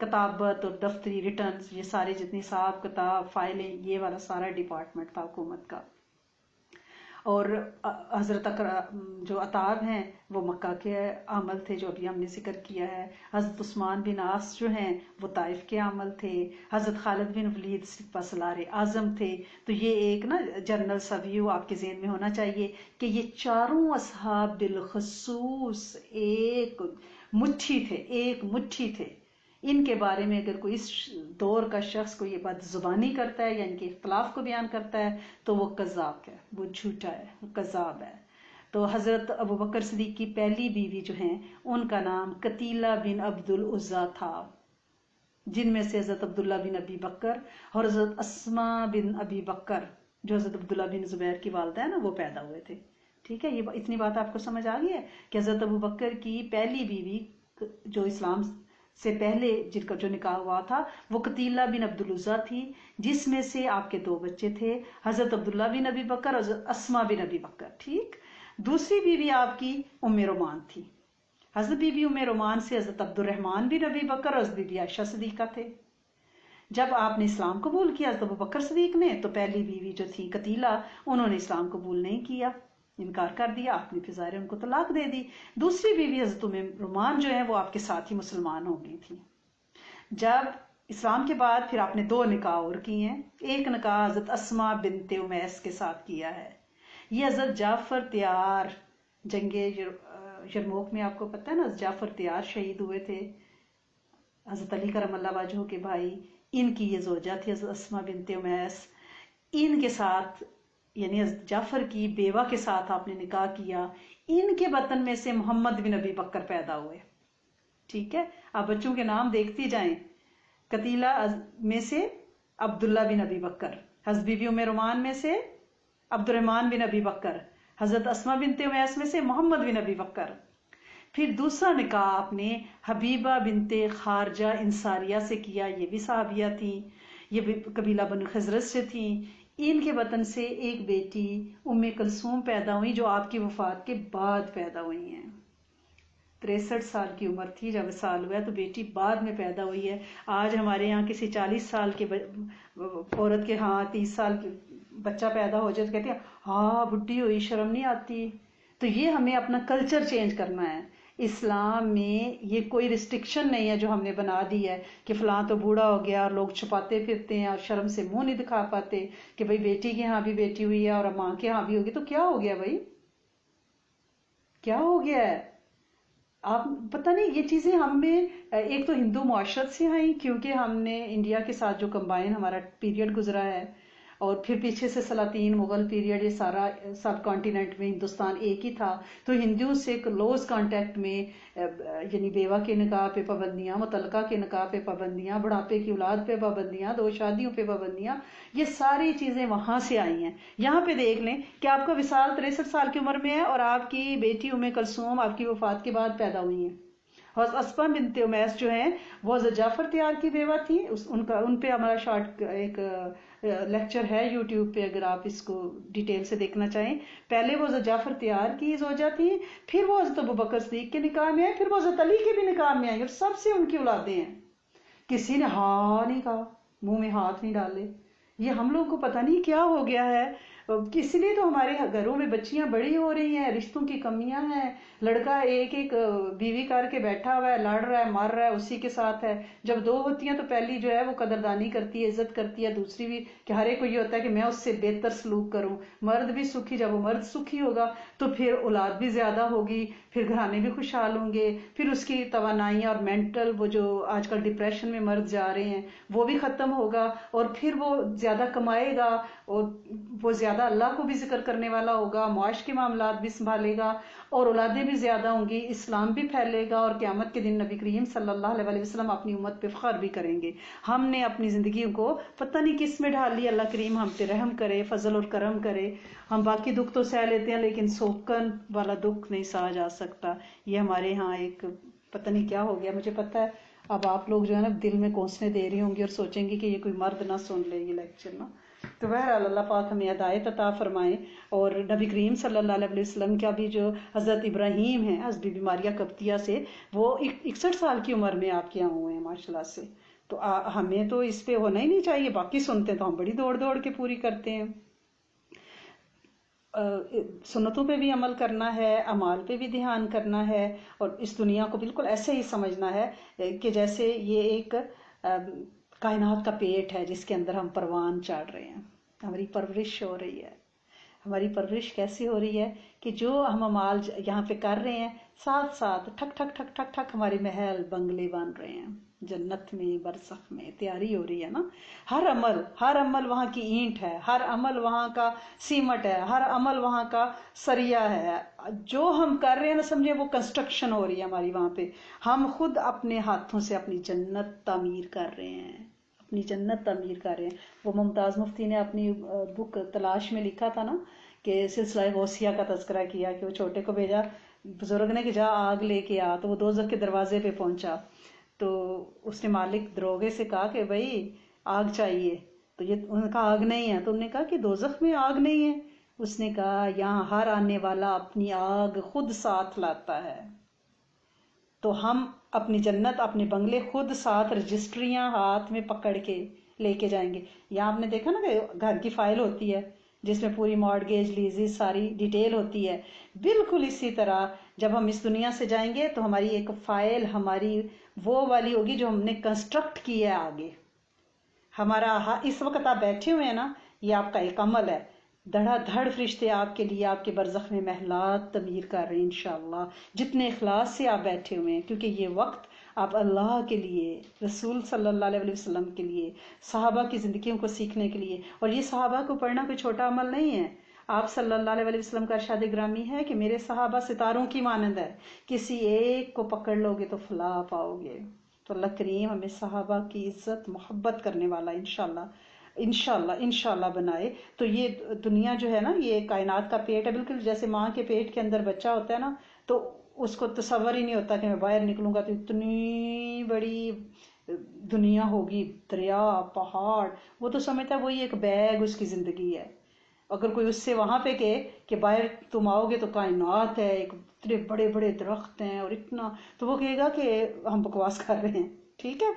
کتابت اور دفتری ریٹرنز، یہ سارے جتنی حساب کتاب فائلیں، یہ والا سارا ڈپارٹمنٹ تھا حکومت کا. اور حضرت جو عطاب ہیں وہ مکہ کے عامل تھے، جو ابھی ہم نے ذکر کیا ہے. حضرت عثمان بن عاص جو ہیں وہ طائف کے عامل تھے. حضرت خالد بن ولید سپہ سالار اعظم تھے. تو یہ ایک نا جنرل سا ویو آپ کے ذہن میں ہونا چاہیے کہ یہ چاروں اصحاب بالخصوص ایک مٹھی تھے. ان کے بارے میں اگر کوئی اس دور کا شخص کو یہ بات زبانی کرتا ہے یا ان کے اختلاف کو بیان کرتا ہے تو وہ کذاب ہے، وہ جھوٹا ہے، وہ کذاب ہے. تو حضرت ابو بکر صدیق کی پہلی بیوی جو ہیں ان کا نام قتیلہ بن عبد العزیٰ تھا، جن میں سے حضرت عبداللہ بن ابی بکر اور حضرت اسماء بن ابی بکر جو حضرت عبداللہ بن زبیر کی والدہ ہے نا وہ پیدا ہوئے تھے. ٹھیک ہے، یہ اتنی بات آپ کو سمجھ آ گئی ہے کہ حضرت ابو بکر کی پہلی بیوی جو اسلام سے پہلے جن کا جو نکاح ہوا تھا وہ قتیلہ بن عبد العزیٰ تھی، جس میں سے آپ کے 2 بچے تھے، حضرت عبداللہ بن ابی بکر اور حضرت اسماء بن ابی بکر. ٹھیک. دوسری بیوی آپ کی ام رومان تھی. حضرت بی بی ام رومان سے حضرت عبد الرحمن بن ابی بکر اور حضرت بی بی عائشہ صدیقہ تھے. جب آپ نے اسلام قبول کیا حضرت ابو بکر صدیق نے تو پہلی بیوی جو تھی قتیلہ انہوں نے اسلام قبول نہیں کیا، انکار کر دیا. آپ نے پھر ظاہر ان کو طلاق دے دی. دوسری بیوی حضرت ام رومان جو ہے وہ آپ کے ساتھ ہی مسلمان ہو گئی تھی. جب اسلام کے بعد پھر آپ نے 2 نکاح اور کیے ہیں. ایک نکاح حضرت اسماء بنت امیس کے ساتھ کیا ہے. یہ حضرت جعفر تیار جنگ یرموک میں آپ کو پتہ ہے نا جعفر تیار شہید ہوئے تھے، حضرت علی کرم اللہ وجہہ کے بھائی. ان کی یہ زوجہ تھی حضرت اسماء بنت امیس. ان کے ساتھ یعنی جعفر کی بیوہ کے ساتھ آپ نے نکاح کیا. ان کے بطن میں سے محمد بن ابی بکر پیدا ہوئے. ٹھیک ہے، آپ بچوں کے نام دیکھتی جائیں. قتیلہ میں سے عبداللہ بن ابی بکر، حضرت بی بی ام رومان میں سے عبد الرحمن بن ابی بکر، حضرت اسماء بنت امیس میں سے محمد بن ابی بکر. پھر دوسرا نکاح آپ نے حبیبہ بنت خارجہ انصاریہ سے کیا. یہ بھی صحابیہ تھیں، یہ بھی قبیلہ بنو خزرج سے تھیں. ان کے وطن سے ایک بیٹی ام کلثوم پیدا ہوئی جو آپ کی وفات کے بعد پیدا ہوئی ہیں. 63 سال کی عمر تھی جب وصال ہوا تو بیٹی بعد میں پیدا ہوئی ہے. آج ہمارے یہاں کسی 40 سال کے عورت کے 30 سال کے بچہ پیدا ہو جائے تو کہتے ہیں ہاں بڈھی ہوئی، شرم نہیں آتی. تو یہ ہمیں اپنا کلچر چینج کرنا ہے. اسلام میں یہ کوئی ریسٹرکشن نہیں ہے جو ہم نے بنا دی ہے کہ فلاں تو بوڑھا ہو گیا اور لوگ چھپاتے پھرتے ہیں اور شرم سے منہ نہیں دکھا پاتے کہ بھئی بیٹی کے ہاں بھی بیٹی ہوئی ہے اور ماں کے ہاں بھی ہوگی. تو کیا ہو گیا بھائی، کیا ہو گیا ہے؟ آپ پتہ نہیں یہ چیزیں ہم میں ایک تو ہندو معاشرت سے آئیں کیونکہ ہم نے انڈیا کے ساتھ جو کمبائن ہمارا پیریڈ گزرا ہے اور پھر پیچھے سے سلاطین مغل پیریڈ، یہ سارا سب کانٹیننٹ میں ہندوستان ایک ہی تھا تو ہندوؤں سے کلوز کانٹیکٹ میں یعنی بیوہ کے نکاح پہ پابندیاں، مطلقہ کے نکاح پہ پابندیاں، بڑھاپے کی اولاد پہ پابندیاں، 2 شادیوں پہ پابندیاں، یہ ساری چیزیں وہاں سے آئی ہیں. یہاں پہ دیکھ لیں کہ آپ کا وصال 63 سال کی عمر میں ہے اور آپ کی بیٹی ام کلثوم آپ کی وفات کے بعد پیدا ہوئی ہیں. اور اسماء بنت امیس جو ہیں وہ حضرت جعفر تیار کی بیوہ تھی. ان پہ ہمارا شارٹ ایک لیکچر ہے یوٹیوب پہ اگر آپ اس کو ڈیٹیل سے دیکھنا چاہیں. پہلے وہ حضرت جعفر تیار کی زوجہ تھی، پھر وہ حضرت ابو بکر صدیق کے نکاح میں آئی، پھر وہ حضرت علی کے بھی نکاح میں آئی اور سب سے ان کی اولادیں ہیں. کسی نے ہاں نہیں کہا، منہ میں ہاتھ نہیں ڈالے. یہ ہم لوگوں کو پتہ نہیں کیا ہو گیا ہے. اس لیے تو ہمارے گھروں میں بچیاں بڑی ہو رہی ہیں، رشتوں کی کمیاں ہیں، لڑکا ایک بیوی کر کے بیٹھا ہوا ہے، لڑ رہا ہے، مر رہا ہے، اسی کے ساتھ ہے. جب 2 ہوتی ہیں تو پہلی جو ہے وہ قدردانی کرتی ہے، عزت کرتی ہے، دوسری بھی کہ ہر ایک کو یہ ہوتا ہے کہ میں اس سے بہتر سلوک کروں. مرد بھی سکھی، جب وہ مرد سکھی ہوگا تو پھر اولاد بھی زیادہ ہوگی، پھر گھرانے بھی خوشحال ہوں گے، پھر اس کی توانائیاں اور مینٹل وہ جو آج کل ڈپریشن میں مرد جا رہے ہیں وہ بھی ختم ہوگا اور پھر وہ زیادہ کمائے گا اور وہ زیادہ اللہ کو بھی ذکر کرنے والا ہوگا، معاش کے معاملات بھی سنبھالے گا اور اولادیں بھی زیادہ ہوں گی، اسلام بھی پھیلے گا اور قیامت کے دن نبی کریم صلی اللہ علیہ وسلم اپنی امت پہ فخر بھی کریں گے. ہم نے اپنی زندگی کو پتہ نہیں کس میں ڈال لی. اللہ کریم ہم پہ رحم کرے، فضل اور کرم کرے. ہم باقی دکھ تو سہ لیتے ہیں لیکن سوکن والا دکھ نہیں سہا جا سکتا. یہ ہمارے ہاں ایک پتہ نہیں کیا ہو گیا. مجھے پتہ ہے اب آپ لوگ جو ہے نا دل میں کوسنے دے رہی ہوں گی اور سوچیں گی کہ یہ کوئی مرد نہ سن لے یہ لیکچر نا. تو بہرحال اللہ پاک ہمیں ہدایت عطا فرمائے. اور نبی کریم صلی اللہ علیہ وسلم کا بھی جو حضرت ابراہیم ہیں حسبی بیماریہ قبطیہ سے، وہ 61 سال کی عمر میں آپ کے یہاں ہوئے ہیں ماشاء اللہ سے. تو ہمیں تو اس پہ ہونا ہی نہیں چاہیے. باقی سنتے ہیں تو ہم بڑی دوڑ دوڑ کے پوری کرتے ہیں. سنتوں پہ بھی عمل کرنا ہے، اعمال پہ بھی دھیان کرنا ہے، اور اس دنیا کو بالکل ایسے ہی سمجھنا ہے کہ جیسے یہ ایک کائنات کا پیٹ ہے جس کے اندر ہم پروان چڑھ رہے ہیں. ہماری پرورش ہو رہی ہے. ہماری پرورش کیسی ہو رہی ہے کہ جو ہم اعمال یہاں پہ کر رہے ہیں، ساتھ ساتھ ٹھک ٹھک ٹھک ٹھک ٹھک ہمارے محل بنگلے بن رہے ہیں. جنت میں برزخ میں تیاری ہو رہی ہے نا. ہر عمل وہاں کی اینٹ ہے، ہر عمل وہاں کا سیمٹ ہے، ہر عمل وہاں کا سریا ہے. جو ہم کر رہے ہیں نا، سمجھے وہ کنسٹرکشن ہو رہی ہے ہماری وہاں پہ. ہم خود اپنے ہاتھوں سے اپنی جنت تعمیر کر رہے ہیں، اپنی جنت تعمیر کر رہے ہیں. وہ ممتاز مفتی نے اپنی بک تلاش میں لکھا تھا نا کہ سلسلہ غوثیہ کا تذکرہ کیا کہ وہ چھوٹے کو بھیجا بزرگ نے کہ جا آگ لے کے آ، تو وہ دوزخ کے دروازے پہ پہنچا. تو اس نے مالک دروگے سے کہا کہ بھائی آگ چاہیے. تو یہ انہوں نے کہا آگ نہیں ہے. تو انہوں نے کہا کہ دوزخ میں آگ نہیں ہے. اس نے کہا یہاں ہر آنے والا اپنی آگ خود ساتھ لاتا ہے. تو ہم اپنی جنت، اپنے بنگلے خود ساتھ رجسٹریاں ہاتھ میں پکڑ کے لے کے جائیں گے. یہاں آپ نے دیکھا نا کہ گھر کی فائل ہوتی ہے جس میں پوری مارگیج لیزز ساری ڈیٹیل ہوتی ہے. بالکل اسی طرح جب ہم اس دنیا سے جائیں گے تو ہماری ایک فائل ہماری وہ والی ہوگی جو ہم نے کنسٹرکٹ کی ہے آگے. ہمارا اس وقت آپ بیٹھے ہوئے ہیں نا، یہ آپ کا ایک عمل ہے. دھڑا دھڑ فرشتے آپ کے لیے آپ کے برزخ میں محلات تعمیر کر رہے ہیں انشاءاللہ، جتنے اخلاص سے آپ بیٹھے ہوئے ہیں. کیونکہ یہ وقت آپ اللہ کے لیے، رسول صلی اللہ علیہ وسلم کے لیے، صحابہ کی زندگیوں کو سیکھنے کے لیے. اور یہ صحابہ کو پڑھنا کوئی چھوٹا عمل نہیں ہے. آپ صلی اللہ علیہ وسلم کا ارشاد گرامی ہے کہ میرے صحابہ ستاروں کی مانند ہے، کسی ایک کو پکڑ لو گے تو فلاح پاؤ گے. تو اللہ کریم ہمیں صحابہ کی عزت محبت کرنے والا انشاءاللہ بنائے. تو یہ دنیا جو ہے نا، یہ کائنات کا پیٹ ہے. بالکل جیسے ماں کے پیٹ کے اندر بچہ ہوتا ہے نا، تو اس کو تصور ہی نہیں ہوتا کہ میں باہر نکلوں گا تو اتنی بڑی دنیا ہوگی، دریا، پہاڑ. وہ تو سمجھتا ہے وہی ایک بیگ اس کی زندگی ہے. اگر کوئی اس سے وہاں پہ کہ باہر تم آؤ گے تو کائنات ہے، ایک اتنے بڑے بڑے درخت ہیں اور اتنا، تو وہ کہے گا کہ ہم بکواس کر رہے ہیں. ٹھیک ہے،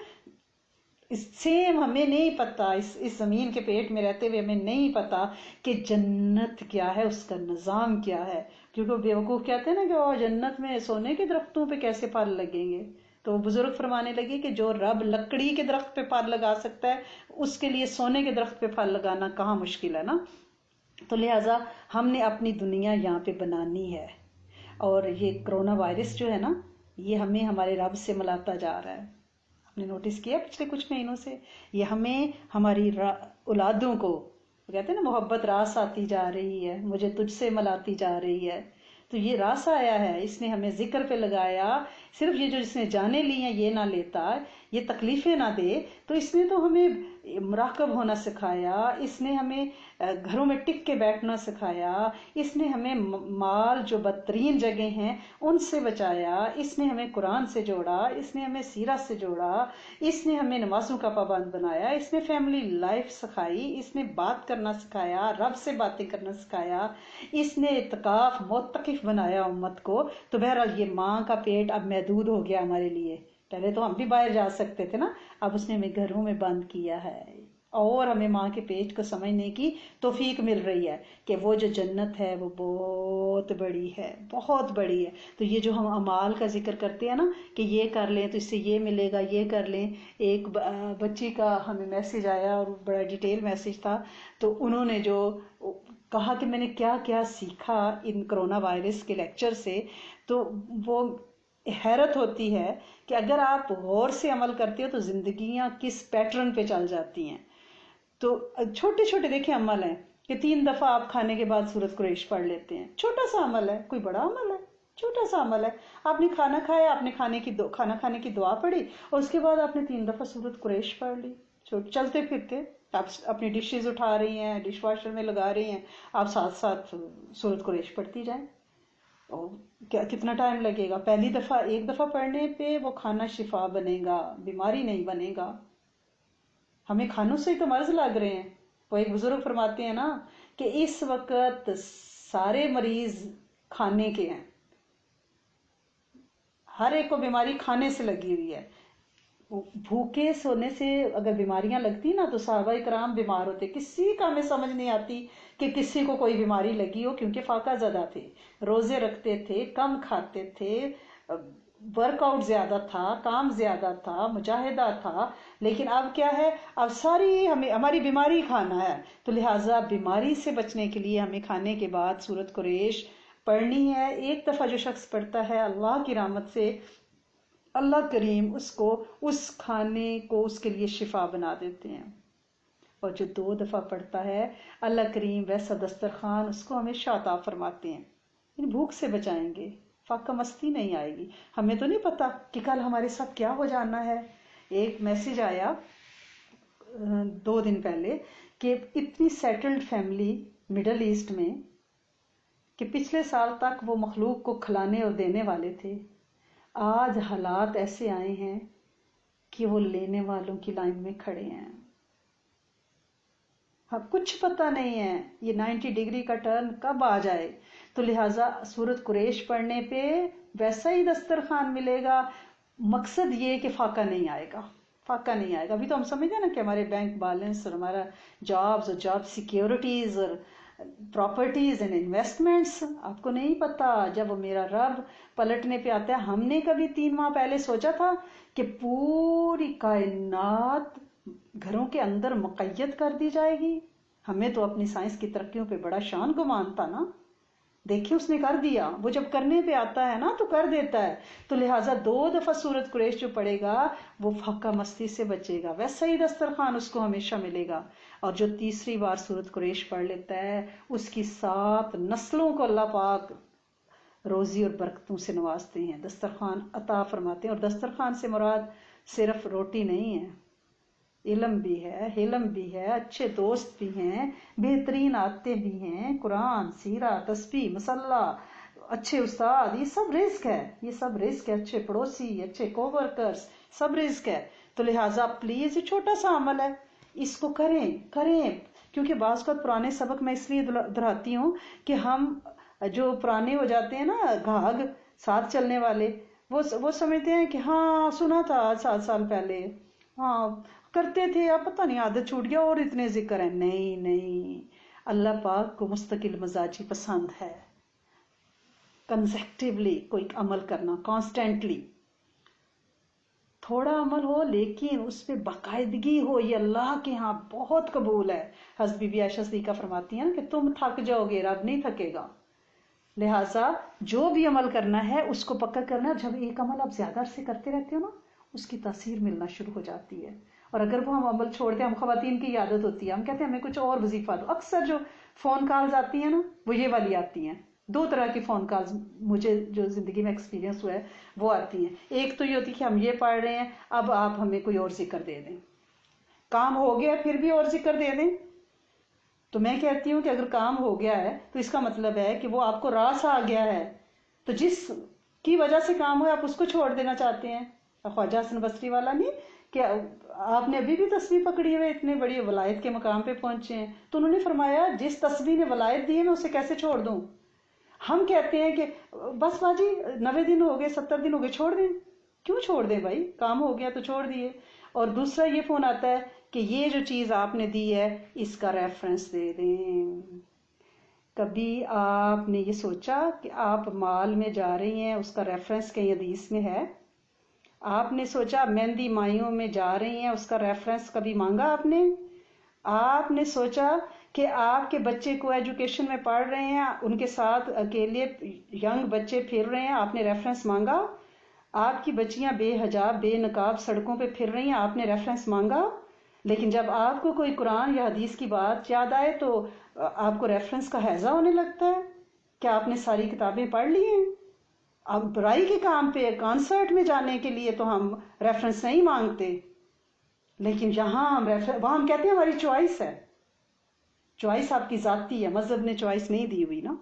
اس سے ہمیں نہیں پتا، اس زمین کے پیٹ میں رہتے ہوئے ہمیں نہیں پتا کہ جنت کیا ہے، اس کا نظام کیا ہے. کیونکہ بیوقوف کہتے ہیں نا کہ وہ جنت میں سونے کے درختوں پہ کیسے پھل لگیں گے. تو بزرگ فرمانے لگے کہ جو رب لکڑی کے درخت پہ پھل لگا سکتا ہے، اس کے لیے سونے کے درخت پہ پھل لگانا کہاں مشکل ہے نا. تو لہٰذا ہم نے اپنی دنیا یہاں پہ بنانی ہے. اور یہ کرونا وائرس جو ہے نا، یہ ہمیں ہمارے رب سے ملاتا جا رہا ہے. آپ نے نوٹس کیا پچھلے کچھ مہینوں سے یہ ہمیں ہماری اولادوں کو کہتے ہیں نا محبت راس آتی جا رہی ہے، مجھے تجھ سے ملاتی جا رہی ہے. تو یہ راس آیا ہے، اس نے ہمیں ذکر پہ لگایا. صرف یہ جو جس نے جانے لی ہیں یہ نہ لیتا، یہ تکلیفیں نہ دے. تو اس نے تو ہمیں مراقب ہونا سکھایا، اس نے ہمیں گھروں میں ٹک کے بیٹھنا سکھایا، اس نے ہمیں مال جو بدترین جگہ ہیں ان سے بچایا، اس نے ہمیں قرآن سے جوڑا، اس نے ہمیں سیرت سے جوڑا، اس نے ہمیں نمازوں کا پابند بنایا، اس نے فیملی لائف سکھائی، اس نے بات کرنا سکھایا، رب سے باتیں کرنا سکھایا، اس نے اعتکاف معتکف بنایا امت کو. تو بہرحال یہ ماں کا پیٹ اب محدود ہو گیا ہمارے لیے. پہلے تو ہم بھی باہر جا سکتے تھے نا، اب اس نے ہمیں گھروں میں بند کیا ہے. اور ہمیں ماں کے پیٹ کو سمجھنے کی توفیق مل رہی ہے کہ وہ جو جنت ہے وہ بہت بڑی ہے، بہت بڑی ہے. تو یہ جو ہم اعمال کا ذکر کرتے ہیں نا کہ یہ کر لیں تو اس سے یہ ملے گا، یہ کر لیں. ایک بچی کا ہمیں میسج آیا اور بڑا ڈیٹیل میسج تھا. تو انہوں نے جو کہا کہ میں نے کیا کیا سیکھا ان کرونا وائرس کے لیکچر سے، تو وہ حیرت ہوتی ہے کہ اگر آپ غور سے عمل کرتے ہو تو زندگیاں کس پیٹرن پہ چل جاتی ہیں. تو چھوٹے چھوٹے دیکھیں عمل ہیں کہ 3 دفعہ آپ کھانے کے بعد سورۃ قریش پڑھ لیتے ہیں. چھوٹا سا عمل ہے، کوئی بڑا عمل ہے، چھوٹا سا عمل ہے. آپ نے کھانا کھایا، آپ نے کھانا کھانے کی دعا پڑھی اور اس کے بعد آپ نے 3 دفعہ سورۃ قریش پڑھ لی. چلتے پھرتے آپ اپنی ڈشز اٹھا رہی ہیں، ڈش واشر میں لگا رہی ہیں، آپ ساتھ ساتھ سورۃ قریش پڑھتی جائیں. کتنا ٹائم لگے گا؟ پہلی دفعہ ایک دفعہ پڑھنے پہ وہ کھانا شفا بنے گا، بیماری نہیں بنے گا. ہمیں کھانوں سے ہی تو مرض لگ رہے ہیں. وہ ایک بزرگ فرماتے ہیں نا کہ اس وقت سارے مریض کھانے کے ہیں، ہر ایک کو بیماری کھانے سے لگی ہوئی ہے. بھوکے سونے سے اگر بیماریاں لگتی نا تو صحابہ کرام بیمار ہوتے. کسی کا ہمیں سمجھ نہیں آتی کہ کسی کو کوئی بیماری لگی ہو، کیونکہ فاقہ زدہ تھے، روزے رکھتے تھے، کم کھاتے تھے، ورک آؤٹ زیادہ تھا، کام زیادہ تھا، مجاہدہ تھا. لیکن اب کیا ہے، اب ساری ہماری بیماری کھانا ہے. تو لہٰذا بیماری سے بچنے کے لیے ہمیں کھانے کے بعد سورۃ قریش پڑھنی ہے. ایک دفعہ جو شخص پڑھتا ہے اللہ کی رحمت سے اللہ کریم اس کو اس کھانے کو اس کے لیے شفا بنا دیتے ہیں. اور جو 2 دفعہ پڑھتا ہے اللہ کریم ویسا دسترخوان اس کو ہمیشہ عطا فرماتے ہیں. بھوک سے بچائیں گے، فاقہ مستی نہیں آئے گی. ہمیں تو نہیں پتا کہ کل ہمارے ساتھ کیا ہو جانا ہے. ایک میسج آیا 2 دن پہلے کہ اتنی سیٹلڈ فیملی مڈل ایسٹ میں کہ پچھلے سال تک وہ مخلوق کو کھلانے اور دینے والے تھے، آج حالات ایسے آئے ہیں کہ وہ لینے والوں کی لائن میں کھڑے ہیں. ہاں کچھ پتہ نہیں ہے یہ 90 ڈگری کا ٹرن کب آ جائے. تو لہٰذا سورۃ قریش پڑھنے پہ ویسا ہی دسترخوان ملے گا. مقصد یہ کہ فاقہ نہیں آئے گا، فاقہ نہیں آئے گا. ابھی تو ہم سمجھتے ہیں نا کہ ہمارے بینک بیلنس اور ہمارا جابز اور جاب سیکیورٹیز اور پراپرٹیز اینڈ انویسٹمنٹس، آپ کو نہیں پتا جب میرا رب پلٹنے پہ آتا ہے. ہم نے کبھی 3 ماہ پہلے سوچا تھا کہ پوری کائنات گھروں کے اندر مقید کر دی جائے گی؟ ہمیں تو اپنی سائنس کی ترقیوں پہ بڑا شان گمان تھا نا. دیکھیں اس نے کر دیا. وہ جب کرنے پہ آتا ہے نا تو کر دیتا ہے. تو لہٰذا 2 دفعہ سورۃ قریش جو پڑھے گا وہ فاقہ مستی سے بچے گا، ویسا ہی دسترخوان اس کو ہمیشہ ملے گا. اور جو تیسری بار سورۃ قریش پڑھ لیتا ہے اس کی 7 نسلوں کو اللہ پاک روزی اور برکتوں سے نوازتے ہیں، دسترخوان عطا فرماتے ہیں. اور دسترخوان سے مراد صرف روٹی نہیں ہے، علم بھی ہے، حلم بھی ہے، اچھے دوست بھی ہیں، بہترین عادتیں بھی ہیں، قرآن، سیرت، تسبیح، مصلی، اچھے استاد، یہ سب رزق ہے، یہ سب رزق ہے. اچھے پڑوسی، اچھے کوورکرز، سب رزق ہے. تو لہٰذا پلیز یہ چھوٹا سا عمل ہے، اس کو کریں. کیونکہ بعض وقت پرانے سبق میں اس لیے دہراتی ہوں کہ ہم جو پرانے ہو جاتے ہیں نا گھاگ ساتھ چلنے والے، وہ سمجھتے ہیں کہ ہاں سنا تھا 7 سال پہلے، ہاں کرتے تھے، اب پتہ نہیں عادت چھوٹ گیا اور اتنے ذکر ہیں. نہیں، اللہ پاک کو مستقل مزاجی پسند ہے. کنزیکٹیولی کوئی عمل کرنا، کانسٹینٹلی تھوڑا عمل ہو لیکن اس پہ باقاعدگی ہو، یہ اللہ کے ہاں بہت قبول ہے. حضرت بی بی عائشہ صدیقہ فرماتی ہیں کہ تم تھک جاؤ گے، رب نہیں تھکے گا. لہٰذا جو بھی عمل کرنا ہے اس کو پکا کرنا ہے. جب ایک عمل آپ زیادہ عرصے کرتے رہتے ہو نا اس کی تاثیر ملنا شروع ہو جاتی ہے. اور اگر وہ ہم عمل چھوڑتے ہیں، ہم خواتین کی عادت ہوتی ہے، ہم کہتے ہیں ہمیں کچھ اور وظیفہ دو. اکثر جو فون کالز آتی ہیں نا وہ یہ والی آتی ہیں. 2 طرح کی فون کالز مجھے جو زندگی میں ایکسپیرینس ہوا ہے وہ آتی ہیں. ایک تو یہ ہوتی ہے کہ ہم یہ پڑھ رہے ہیں، اب آپ ہمیں کوئی اور ذکر دے دیں. کام ہو گیا پھر بھی اور ذکر دے دیں. تو میں کہتی ہوں کہ اگر کام ہو گیا ہے تو اس کا مطلب ہے کہ وہ آپ کو راس آ گیا ہے، تو جس کی وجہ سے کام ہوا آپ اس کو چھوڑ دینا چاہتے ہیں. خواجہ حسن بصری والا نہیں کہ آپ نے ابھی بھی تسبیح پکڑی ہوئے، اتنے بڑی ولایت کے مقام پہ پہنچے ہیں، تو انہوں نے فرمایا جس تسبیح نے ولایت دی ہے میں اسے کیسے چھوڑ دوں. ہم کہتے ہیں کہ بس باجی 90 دن ہو گئے، 70 دن ہو گئے، چھوڑ دیں. کیوں چھوڑ دیں بھائی، کام ہو گیا تو چھوڑ دیے. اور دوسرا یہ فون آتا ہے کہ یہ جو چیز آپ نے دی ہے اس کا ریفرنس دے دیں. کبھی آپ نے یہ سوچا کہ آپ مال میں جا رہی ہیں، اس کا ریفرنس کہیں حدیث میں ہے؟ آپ نے سوچا مہندی مائیوں میں جا رہی ہیں، اس کا ریفرنس کبھی مانگا آپ نے؟ آپ نے سوچا کہ آپ کے بچے کو ایجوکیشن میں پڑھ رہے ہیں، ان کے ساتھ اکیلے ینگ بچے پھر رہے ہیں، آپ نے ریفرنس مانگا؟ آپ کی بچیاں بے حجاب بے نقاب سڑکوں پہ پھر رہی ہیں، آپ نے ریفرنس مانگا؟ لیکن جب آپ کو کوئی قرآن یا حدیث کی بات یاد آئے تو آپ کو ریفرنس کا ہیضہ ہونے لگتا ہے. کیا آپ نے ساری کتابیں پڑھ لی ہیں؟ اب برائی کے کام پہ کانسرٹ میں جانے کے لیے تو ہم ریفرنس نہیں مانگتے، لیکن یہاں وہاں ہم کہتے ہیں ہماری چوائس ہے. چوائس آپ کی ذاتی ہے، مذہب نے چوائس نہیں دی ہوئی نا.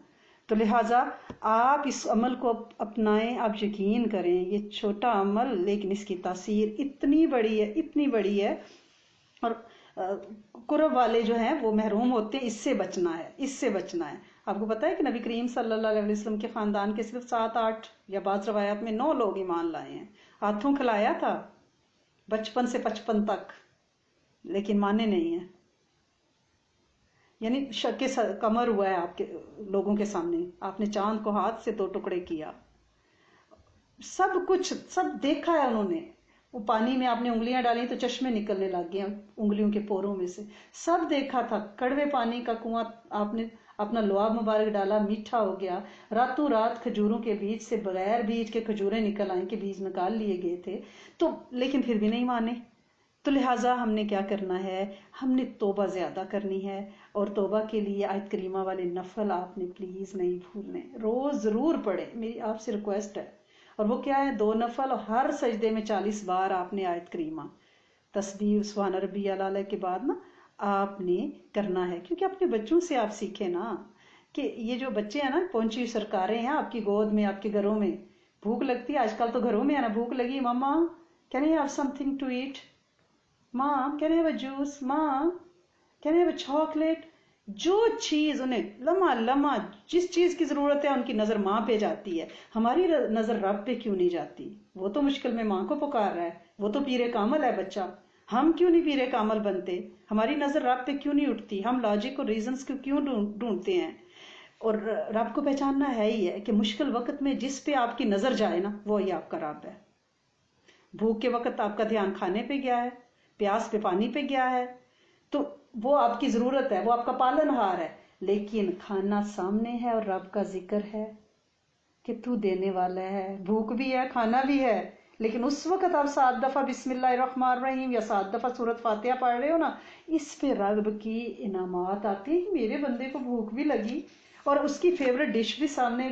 تو لہٰذا آپ اس عمل کو اپنائیں. آپ یقین کریں یہ چھوٹا عمل لیکن اس کی تاثیر اتنی بڑی ہے، اتنی بڑی ہے. اور قرب والے جو ہیں وہ محروم ہوتے ہیں، اس سے بچنا ہے، اس سے بچنا ہے۔ آپ کو پتا ہے کہ نبی کریم صلی اللہ علیہ وسلم کے خاندان کے صرف 7-8 یا بعض روایات میں 9 لوگ ایمان لائے ہیں۔ ہاتھوں کھلایا تھا بچپن سے 55 تک، لیکن مانے نہیں ہیں، یعنی شک کمر ہوا ہے آپ کے لوگوں کے سامنے۔ آپ نے چاند کو ہاتھ سے 2 ٹکڑے کیا، سب کچھ سب دیکھا ہے انہوں نے۔ وہ پانی میں آپ نے انگلیاں ڈالی تو چشمے نکلنے لگ گئے انگلیوں کے پوروں میں سے، سب دیکھا تھا۔ کڑوے پانی کا کنواں آپ نے اپنا لعاب مبارک ڈالا، میٹھا ہو گیا۔ راتوں رات کھجوروں کے بیج سے بغیر بیج کے کھجوریں نکل آئیں کہ بیج نکال لیے گئے تھے، تو لیکن پھر بھی نہیں مانے۔ تو لہٰذا ہم نے کیا کرنا ہے، ہم نے توبہ زیادہ کرنی ہے، اور توبہ کے لیے آیت کریمہ والے نفل آپ نے پلیز نہیں بھولنے، روز ضرور پڑھیں، میری آپ سے ریکویسٹ ہے۔ اور وہ کیا ہے، 2 نفل، اور ہر سجدے میں 40 بار آپ نے آیت کریمہ تسبیح سبحان ربی اعلیٰ کے بعد نا آپ نے کرنا ہے، کیونکہ اپنے بچوں سے آپ سیکھیں نا، کہ یہ جو بچے ہیں نا پہنچی سرکاریں ہیں آپ کی گود میں، آپ کے گھروں میں بھوک لگتی ہے، آج کل تو گھروں میں ہے نا، بھوک لگی، mama can I have something to eat, ماں can I have a juice, ماں can I have a chocolate, جو چیز انہیں لمحہ لمحہ جس چیز کی ضرورت ہے ان کی نظر ماں پہ جاتی ہے، ہماری نظر رب پہ کیوں نہیں جاتی؟ وہ تو مشکل میں ماں کو پکار رہا ہے، وہ تو پیر کامل ہے بچہ، ہم کیوں نہیں پیر کامل بنتے؟ ہماری نظر رب پہ کیوں نہیں اٹھتی؟ ہم لاجک اور ریزنز کو کیوں ڈھونڈتے ہیں؟ اور رب کو پہچاننا ہے ہی ہے کہ مشکل وقت میں جس پہ آپ کی نظر جائے نا وہی آپ کا رب ہے۔ بھوک کے وقت آپ کا دھیان کھانے پہ گیا ہے، پیاس پہ پانی پہ گیا ہے، تو وہ آپ کی ضرورت ہے، وہ آپ کا پالن ہار ہے، لیکن کھانا سامنے ہے اور رب کا ذکر ہے کہ تو دینے والا ہے، بھوک بھی ہے کھانا بھی ہے، لیکن اس وقت آپ 7 دفعہ بسم اللہ الرحمن الرحیم یا 7 دفعہ سورۃ فاتحہ پڑھ رہے ہو نا، اس پہ رب کی انعامات آتے ہیں کہ میرے بندے کو بھوک بھی لگی، اور اس کی فیوریٹ ڈش بھی سامنے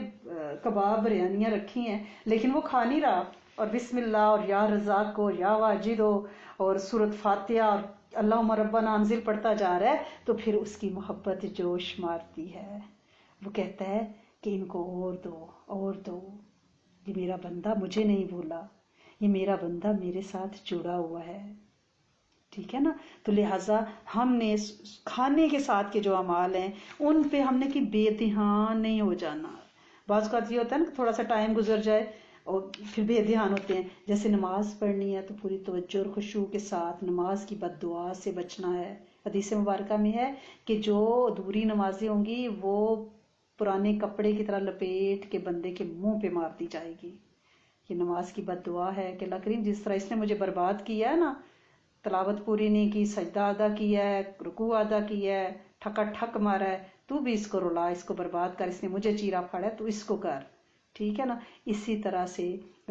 کباب بریانیاں رکھی ہیں، لیکن وہ کھا نہیں رہا، اور بسم اللہ اور یا رزاق کو یا واجد ہو اور سورۃ فاتحہ اور اللہم ربنا انزل پڑھتا جا رہا ہے، تو پھر اس کی محبت جوش مارتی ہے، وہ کہتا ہے کہ ان کو اور دو اور دو، یہ میرا بندہ مجھے نہیں بھولا، یہ میرا بندہ میرے ساتھ جڑا ہوا ہے، ٹھیک ہے نا؟ تو لہٰذا ہم نے کھانے کے ساتھ کے جو اعمال ہیں ان پہ ہم نے کہ بے دھیان نہیں ہو جانا۔ بعض اوقات یہ ہوتا ہے نا کہ تھوڑا سا ٹائم گزر جائے اور پھر بے دھیان ہوتے ہیں، جیسے نماز پڑھنی ہے تو پوری توجہ اور خشوع کے ساتھ نماز کی بد دعا سے بچنا ہے۔ حدیث مبارکہ میں ہے کہ جو ادھوری نمازیں ہوں گی وہ پرانے کپڑے کی طرح لپیٹ کے بندے کے منہ پہ مار دی جائے گی۔ یہ نماز کی بد دعا ہے کہ اللہ کریم جس طرح اس نے مجھے برباد کیا ہے نا، تلاوت پوری نہیں کی، سجدہ ادا کیا ہے، رکوع ادا کیا ہے، ٹھکا ٹھک مارا ہے، تو بھی اس کو رلا، اس کو برباد کر، اس نے مجھے چیرا پھاڑا ہے تو اس کو کر، ٹھیک ہے نا؟ اسی طرح سے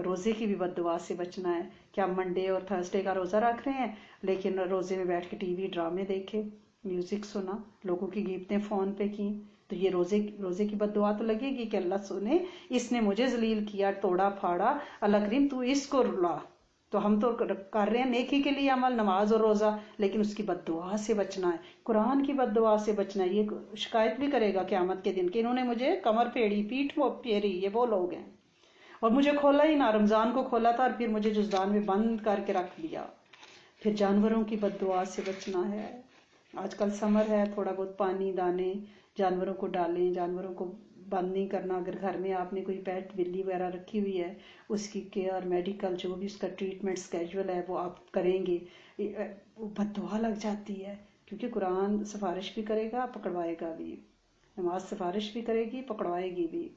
روزے کی بھی بد دعا سے بچنا ہے کہ آپ منڈے اور تھرسڈے کا روزہ رکھ رہے ہیں لیکن روزے میں بیٹھ کے ٹی وی ڈرامے دیکھے، میوزک سنا، لوگوں کی غیبتیں فون پہ کی، تو یہ روزے کی بد دعا تو لگے گی کہ اللہ سنے اس نے مجھے ذلیل کیا، توڑا پھاڑا، اللہ کریم تو اس کو رلا۔ تو ہم تو کر رہے ہیں نیکی کے لیے عمل، نماز اور روزہ، لیکن اس کی بد دعا سے بچنا ہے، قرآن کی بد دعا سے بچنا ہے۔ یہ شکایت بھی کرے گا قیامت کے دن کہ انہوں نے مجھے کمر پھیڑی، پیٹھ پھیری، یہ وہ لوگ ہیں، اور مجھے کھولا ہی نہ، رمضان کو کھولا تھا اور پھر مجھے جزدان میں بند کر کے رکھ دیا۔ پھر جانوروں کی بد دعا سے بچنا ہے۔ آج کل سمر ہے، تھوڑا بہت پانی دانے جانوروں کو ڈالیں، جانوروں کو بند نہیں کرنا۔ اگر گھر میں آپ نے کوئی پیٹ بلی وغیرہ رکھی ہوئی ہے اس کی کیئر، میڈیکل جو بھی اس کا ٹریٹمنٹ اسکیجول ہے وہ آپ کریں گے، وہ بد دعا لگ جاتی ہے، کیونکہ قرآن سفارش بھی کرے گا پکڑوائے گا بھی، نماز سفارش بھی کرے گی پکڑوائے گی بھی۔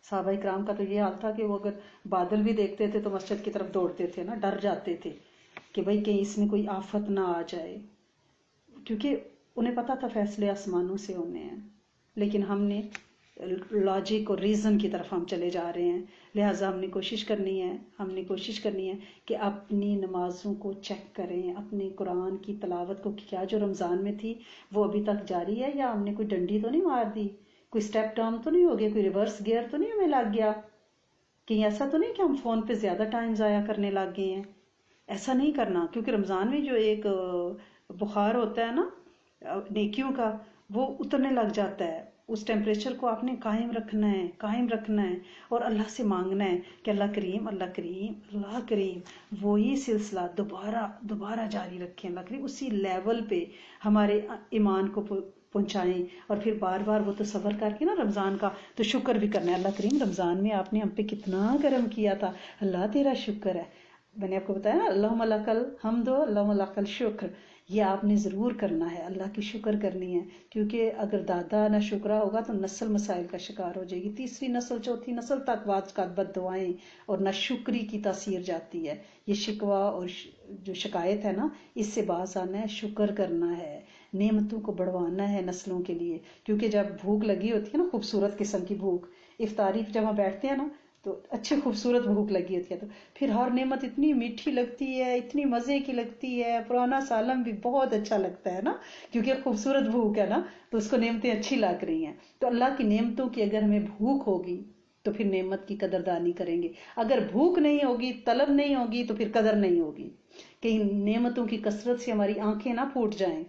صحابہ کرام کا تو یہ حال تھا کہ وہ اگر بادل بھی دیکھتے تھے تو مسجد کی طرف دوڑتے تھے نا، ڈر جاتے تھے کہ بھئی کہیں اس میں کوئی آفت نہ آ جائے، کیونکہ انہیں پتا تھا فیصلے آسمانوں سے ہونے ہیں، لیکن ہم نے لاجک اور ریزن کی طرف ہم چلے جا رہے ہیں۔ لہٰذا ہم نے کوشش کرنی ہے کہ اپنی نمازوں کو چیک کریں، اپنی قرآن کی تلاوت کو، کیا جو رمضان میں تھی وہ ابھی تک جاری ہے یا ہم نے کوئی ڈنڈی تو نہیں مار دی، کوئی سٹیپ ڈاؤن تو نہیں ہو گیا، کوئی ریورس گیئر تو نہیں ہمیں لگ گیا، کہیں ایسا تو نہیں کہ ہم فون پہ زیادہ ٹائم ضائع کرنے لگ گئے ہیں۔ ایسا نہیں کرنا، کیونکہ رمضان میں جو ایک بخار ہوتا ہے نا نیکیوں کا، وہ اترنے لگ جاتا ہے، اس ٹیمپریچر کو آپ نے قائم رکھنا ہے اور اللہ سے مانگنا ہے کہ اللہ کریم اللہ کریم اللہ کریم وہی سلسلہ دوبارہ جاری رکھیں، اللہ کریم اسی لیول پہ ہمارے ایمان کو پہنچائیں، اور پھر بار بار وہ تصور کر کے نا رمضان کا تو شکر بھی کرنا ہے، اللہ کریم رمضان میں آپ نے ہم پہ کتنا کرم کیا تھا، اللہ تیرا شکر ہے۔ میں نے آپ کو بتایا نا اللہم لک الحمد اللہم لک الشکر، یہ آپ نے ضرور کرنا ہے، اللہ کی شکر کرنی ہے، کیونکہ اگر دادا نہ شکرا ہوگا تو نسل مسائل کا شکار ہو جائے گی، تیسری نسل چوتھی نسل تک بد دعائیں اور نہ شکری کی تاثیر جاتی ہے۔ یہ شکوہ اور جو شکایت ہے نا، اس سے باز آنا ہے، شکر کرنا ہے، نعمتوں کو بڑھوانا ہے نسلوں کے لیے، کیونکہ جب بھوک لگی ہوتی ہے نا، خوبصورت قسم کی بھوک، افطاری جب ہم بیٹھتے ہیں نا تو اچھی خوبصورت بھوک لگی ہوتی ہے، تو پھر ہر نعمت اتنی میٹھی لگتی ہے، اتنی مزے کی لگتی ہے، پرانا سالم بھی بہت اچھا لگتا ہے نا، کیونکہ خوبصورت بھوک ہے نا، تو اس کو نعمتیں اچھی لگ رہی ہیں۔ تو اللہ کی نعمتوں کی اگر ہمیں بھوک ہوگی تو پھر نعمت کی قدردانی کریں گے، اگر بھوک نہیں ہوگی، طلب نہیں ہوگی، تو پھر قدر نہیں ہوگی۔ کہیں نعمتوں کی کثرت سے ہماری آنکھیں نہ پھوٹ جائیں،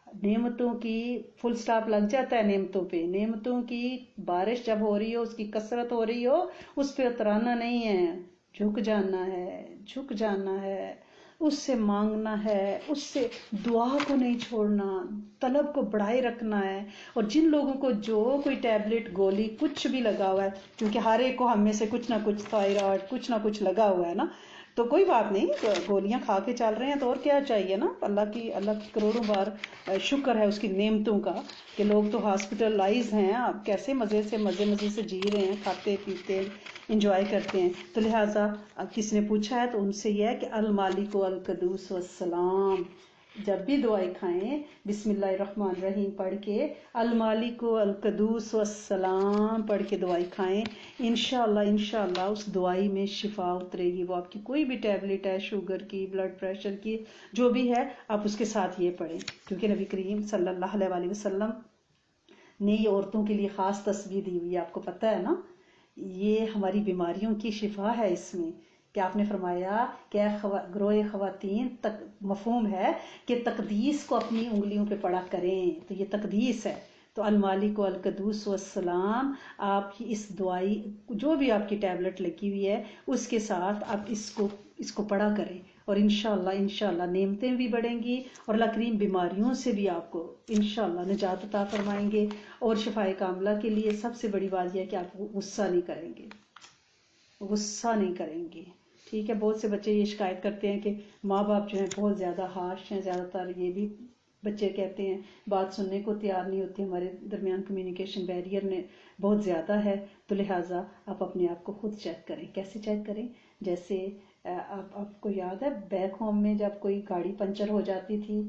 نعمتوں کی فل سٹاپ لگ جاتا ہے نعمتوں پہ، نعمتوں کی بارش جب ہو رہی ہو، اس کی کثرت ہو رہی ہو، اس پہ اترانا نہیں ہے، جھک جانا ہے، اس سے مانگنا ہے، اس سے دعا کو نہیں چھوڑنا، طلب کو بڑھائے رکھنا ہے۔ اور جن لوگوں کو جو کوئی ٹیبلٹ گولی کچھ بھی لگا ہوا ہے، کیونکہ ہر ایک کو ہم میں سے کچھ نہ کچھ تھائرائڈ کچھ نہ کچھ لگا ہوا ہے نا، تو کوئی بات نہیں، گولیاں کھا کے چل رہے ہیں تو اور کیا چاہیے نا، اللہ کی کروڑوں بار شکر ہے اس کی نعمتوں کا کہ لوگ تو ہاسپٹلائز ہیں، آپ کیسے مزے سے جی رہے ہیں، کھاتے پیتے انجوائے کرتے ہیں۔ تو لہٰذا کسی نے پوچھا ہے تو ان سے یہ ہے کہ المالک القدوس والسلام، جب بھی دعائیں کھائیں بسم اللہ الرحمن الرحیم پڑھ کے، المالک القدوس والسلام پڑھ کے دعائیں کھائیں، انشاءاللہ اس دعائی میں شفا اترے گی۔ وہ آپ کی کوئی بھی ٹیبلٹ ہے، شوگر کی، بلڈ پریشر کی، جو بھی ہے، آپ اس کے ساتھ یہ پڑھیں، کیونکہ نبی کریم صلی اللہ علیہ وسلم نے یہ عورتوں کے لیے خاص تسبیح دی ہوئی ہے، آپ کو پتہ ہے نا، یہ ہماری بیماریوں کی شفا ہے اس میں، کہ آپ نے فرمایا کہ گروہ خواتین مفہوم ہے کہ تقدیس کو اپنی انگلیوں پہ پڑا کریں، تو یہ تقدیس ہے۔ تو المالک القدوس والسلام، آپ کی اس دعائی جو بھی آپ کی ٹیبلٹ لگی ہوئی ہے اس کے ساتھ آپ اس کو پڑھا کریں، اور انشاءاللہ نعمتیں بھی بڑھیں گی، اور اللہ کریم بیماریوں سے بھی آپ کو انشاءاللہ نجات عطا فرمائیں گے۔ اور شفائے کاملہ کے لیے سب سے بڑی بات یہ ہے کہ آپ غصہ نہیں کریں گے، ٹھیک ہے؟ بہت سے بچے یہ شکایت کرتے ہیں کہ ماں باپ جو ہیں بہت زیادہ ہارش ہیں، زیادہ تر یہ بھی بچے کہتے ہیں، بات سننے کو تیار نہیں ہوتے، ہمارے درمیان کمیونیکیشن بیریئر نے بہت زیادہ ہے۔ تو لہٰذا آپ اپنے آپ کو خود چیک کریں، کیسے چیک کریں؟ جیسے آپ کو یاد ہے بیک ہوم میں جب کوئی گاڑی پنچر ہو جاتی تھی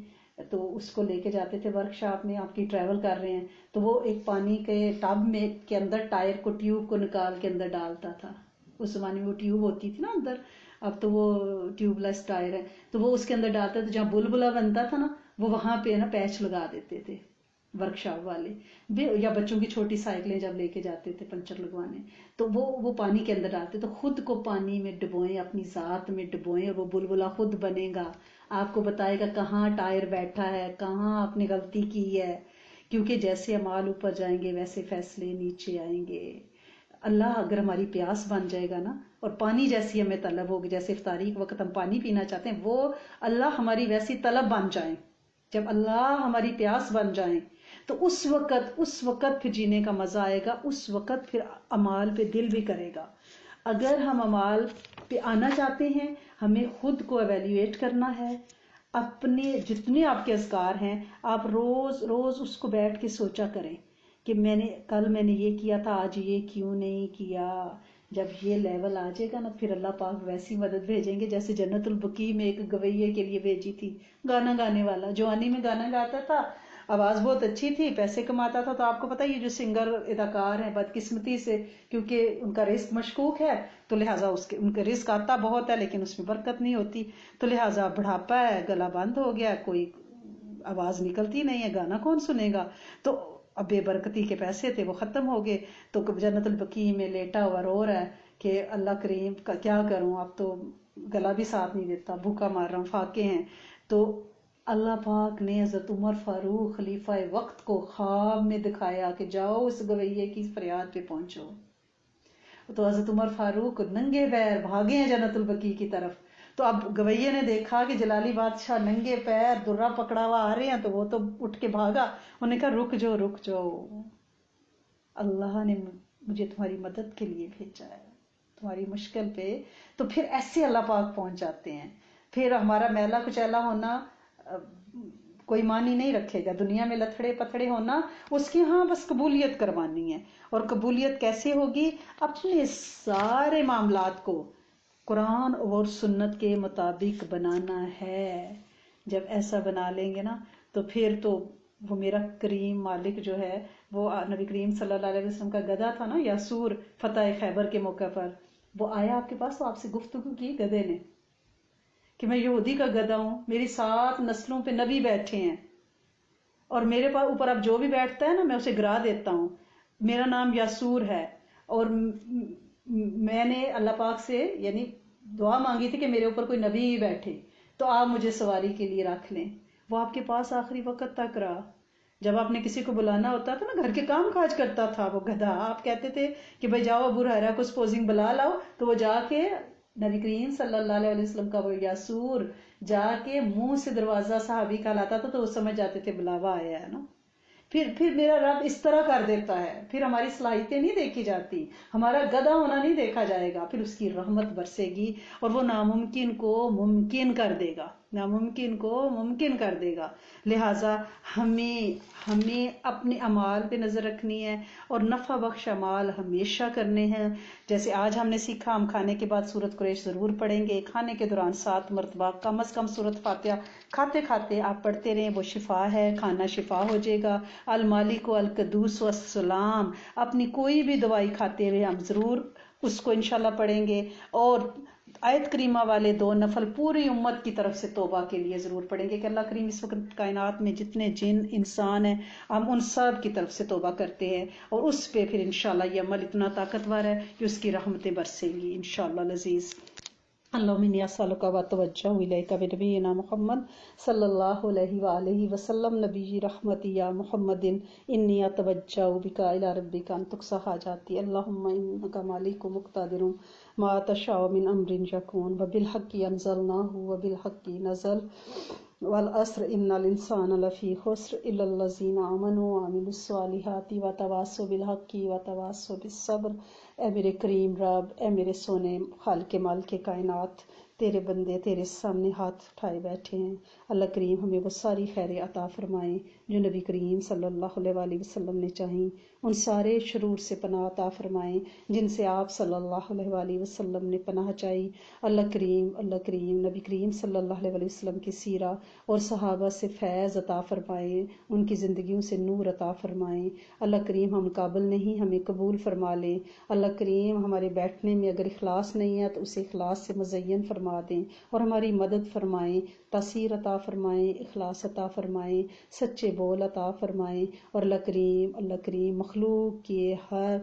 تو اس کو لے کے جاتے تھے ورک شاپ میں، آپ کی ٹریول کر رہے ہیں تو وہ ایک پانی کے ٹب میں کے اندر ٹائر کو ٹیوب کو نکال کے اندر ڈالتا تھا، اس زمانے میں وہ ٹیوب ہوتی تھی نا اندر، اب تو وہ ٹیوب لیس ٹائر ہے، تو وہ اس کے اندر ڈالتا تھا، جہاں بلبلا بنتا تھا نا وہ وہاں پہ نا پیچ لگا دیتے تھے ورک شاپ والے، یا بچوں کی چھوٹی سائیکلیں جب لے کے جاتے تھے پنچر لگوانے تو وہ پانی کے اندر ڈالتے، تو خود کو پانی میں ڈبوئیں، اپنی ذات میں ڈبوئیں، اور وہ بلبلا خود بنے گا، آپ کو بتائے گا کہاں ٹائر بیٹھا ہے، کہاں آپ نے غلطی کی ہے، کیونکہ جیسے اعمال اوپر جائیں گے ویسے فیصلے نیچے آئیں گے۔ اللہ اگر ہماری پیاس بن جائے گا نا، اور پانی جیسی ہمیں طلب ہوگی، جیسے افطاری کے وقت ہم پانی پینا چاہتے ہیں، وہ اللہ ہماری ویسی طلب بن جائیں، جب اللہ ہماری پیاس بن جائیں تو اس وقت پھر جینے کا مزہ آئے گا، اس وقت پھر اعمال پہ دل بھی کرے گا۔ اگر ہم اعمال پہ آنا چاہتے ہیں، ہمیں خود کو ایویلیویٹ کرنا ہے، اپنے جتنے آپ کے اذکار ہیں آپ روز روز اس کو بیٹھ کے سوچا کریں کہ کل میں نے یہ کیا تھا، آج یہ کیوں نہیں کیا۔ جب یہ لیول آ جائے گا نا، پھر اللہ پاک ویسی مدد بھیجیں گے جیسے جنت البقیع میں ایک گویے کے لیے بھیجی تھی، گانا گانے والا، جوانی میں گانا گاتا تھا، آواز بہت اچھی تھی، پیسے کماتا تھا۔ تو آپ کو پتہ یہ جو سنگر اداکار ہیں بدقسمتی سے، کیونکہ ان کا رزق مشکوک ہے تو لہٰذا ان کا رزق آتا بہت ہے لیکن اس میں برکت نہیں ہوتی، تو لہٰذا بڑھاپا ہے، گلا بند ہو گیا، کوئی آواز نکلتی نہیں ہے، گانا کون سنے گا، تو اب بے برکتی کے پیسے تھے وہ ختم ہو گئے، تو جنت البقیع میں لیٹا ہوا رو رہا ہے کہ اللہ کریم کا کیا کروں، اب تو گلا بھی ساتھ نہیں دیتا، بھوکا مار رہا ہوں، فاقے ہیں۔ تو اللہ پاک نے حضرت عمر فاروق خلیفہ وقت کو خواب میں دکھایا کہ جاؤ اس گویے کی فریاد پہ پہنچو، تو حضرت عمر فاروق ننگے پیر بھاگے ہیں جنت البقیع کی طرف۔ تو اب گویے نے دیکھا کہ جلالی بادشاہ ننگے پیر درہ پکڑا ہوا آ رہے ہیں، تو وہ تو اٹھ کے بھاگا، انہوں نے کہا رک جاؤ رک جاؤ، اللہ نے مجھے تمہاری مدد کے لیے بھیجا ہے تمہاری مشکل پہ۔ تو پھر ایسے اللہ پاک پہنچ جاتے ہیں۔ پھر ہمارا میلا کچیلا ہونا کوئی معنی نہیں رکھے گا، دنیا میں لتھڑے پتھڑے ہونا، اس کے ہاں بس قبولیت کروانی ہے۔ اور قبولیت کیسے ہوگی؟ اپنے سارے معاملات کو قرآن اور سنت کے مطابق بنانا ہے۔ جب ایسا بنا لیں گے نا تو پھر تو وہ میرا کریم مالک جو ہے، وہ نبی کریم صلی اللہ علیہ وسلم کا گدھا تھا نا یاسور، فتح خیبر کے موقع پر وہ آیا آپ کے پاس، تو آپ سے گفتگو کی گدھے نے کہ میں یہودی کا گدھا ہوں، میری 7 نسلوں پہ نبی بیٹھے ہیں، اور میرے پاس اوپر اب جو بھی بیٹھتا ہے نا میں اسے گرا دیتا ہوں، میرا نام یاسور ہے، اور میں نے اللہ پاک سے یعنی دعا مانگی تھی کہ میرے اوپر کوئی نبی ہی بیٹھے، تو آپ مجھے سواری کے لیے رکھ لیں۔ وہ آپ کے پاس آخری وقت تک رہا، جب آپ نے کسی کو بلانا ہوتا تھا نا، گھر کے کام کاج کرتا تھا وہ گدھا، آپ کہتے تھے کہ بھائی جاؤ ابو ہریرہ کو سپوزنگ بلا لاؤ، تو وہ جا کے نبی کریم صلی اللہ علیہ وسلم کا وہ یاسور جا کے منہ سے دروازہ صحابی کا لاتا تھا، تو وہ سمجھ جاتے تھے بلاوا آیا ہے نا۔ پھر میرا رب اس طرح کر دیتا ہے، پھر ہماری صلاحیتیں نہیں دیکھی جاتی، ہمارا گدھا ہونا نہیں دیکھا جائے گا، پھر اس کی رحمت برسے گی اور وہ ناممکن کو ممکن کر دے گا، ناممکن کو ممکن کر دے گا۔ لہٰذا ہمیں اپنے اعمال پہ نظر رکھنی ہے اور نفع بخش اعمال ہمیشہ کرنے ہیں۔ جیسے آج ہم نے سیکھا، ہم کھانے کے بعد سورت قریش ضرور پڑھیں گے، کھانے کے دوران 7 مرتبہ کم از کم سورت فاتحہ کھاتے کھاتے آپ پڑھتے رہیں، وہ شفا ہے، کھانا شفا ہو جائے گا۔ المالک القدوس والسلام، اپنی کوئی بھی دوائی کھاتے ہوئے ہم ضرور اس کو انشاءاللہ پڑھیں گے، اور آیت کریمہ والے 2 نفل پوری امت کی طرف سے توبہ کے لیے ضرور پڑھیں گے کہ اللہ کریم اس وقت کائنات میں جتنے جن انسان ہیں ہم ان سب کی طرف سے توبہ کرتے ہیں، اور اس پہ پھر انشاءاللہ یہ عمل اتنا طاقتور ہے کہ اس کی رحمتیں برسیں گی انشاءاللہ العزیز۔ اللہم انی اسألک واتوجہ الیک بنبینا محمد صلی اللہ علیہ وآلہ وسلم نبی رحمت یا محمد انی اتوجہ بک الی ربک ان تقضی حاجاتی اللہم انک مالک مقتدر ما تشاء من امر یکون وبالحق انزلناہ وبالحق نزل والعصر ان الانسان لفی خسر الا الذین آمنوا وعملوا الصالحات وتواصوا بالحق وتواصوا بالصبر۔ اے میرے کریم رب، اے میرے سونے خالق مالک کائنات، تیرے بندے تیرے سامنے ہاتھ اٹھائے بیٹھے ہیں، اللہ کریم ہمیں وہ ساری خیر عطا فرمائیں جو نبی کریم صلی اللہ علیہ وآلہ وسلم نے چاہیں، ان سارے شرور سے پناہ عطا فرمائیں جن سے آپ صلی اللہ علیہ وآلہ وسلم نے پناہ چاہی۔ اللہ کریم نبی کریم صلی اللہ علیہ وآلہ وسلم کی سیرہ اور صحابہ سے فیض عطا فرمائیں، ان کی زندگیوں سے نور عطا فرمائیں۔ اللہ کریم ہم قابل نہیں، ہمیں قبول فرما لیں۔ اللہ کریم ہمارے بیٹھنے میں اگر اخلاص نہیں ہے تو اسے اخلاص سے مزین فرما دیں اور ہماری مدد فرمائیں، تاثیر عطا فرمائیں، اخلاص عطا فرمائیں، سچے بول عطا فرمائیں، اور اللہ کریم مخلوق کے ہر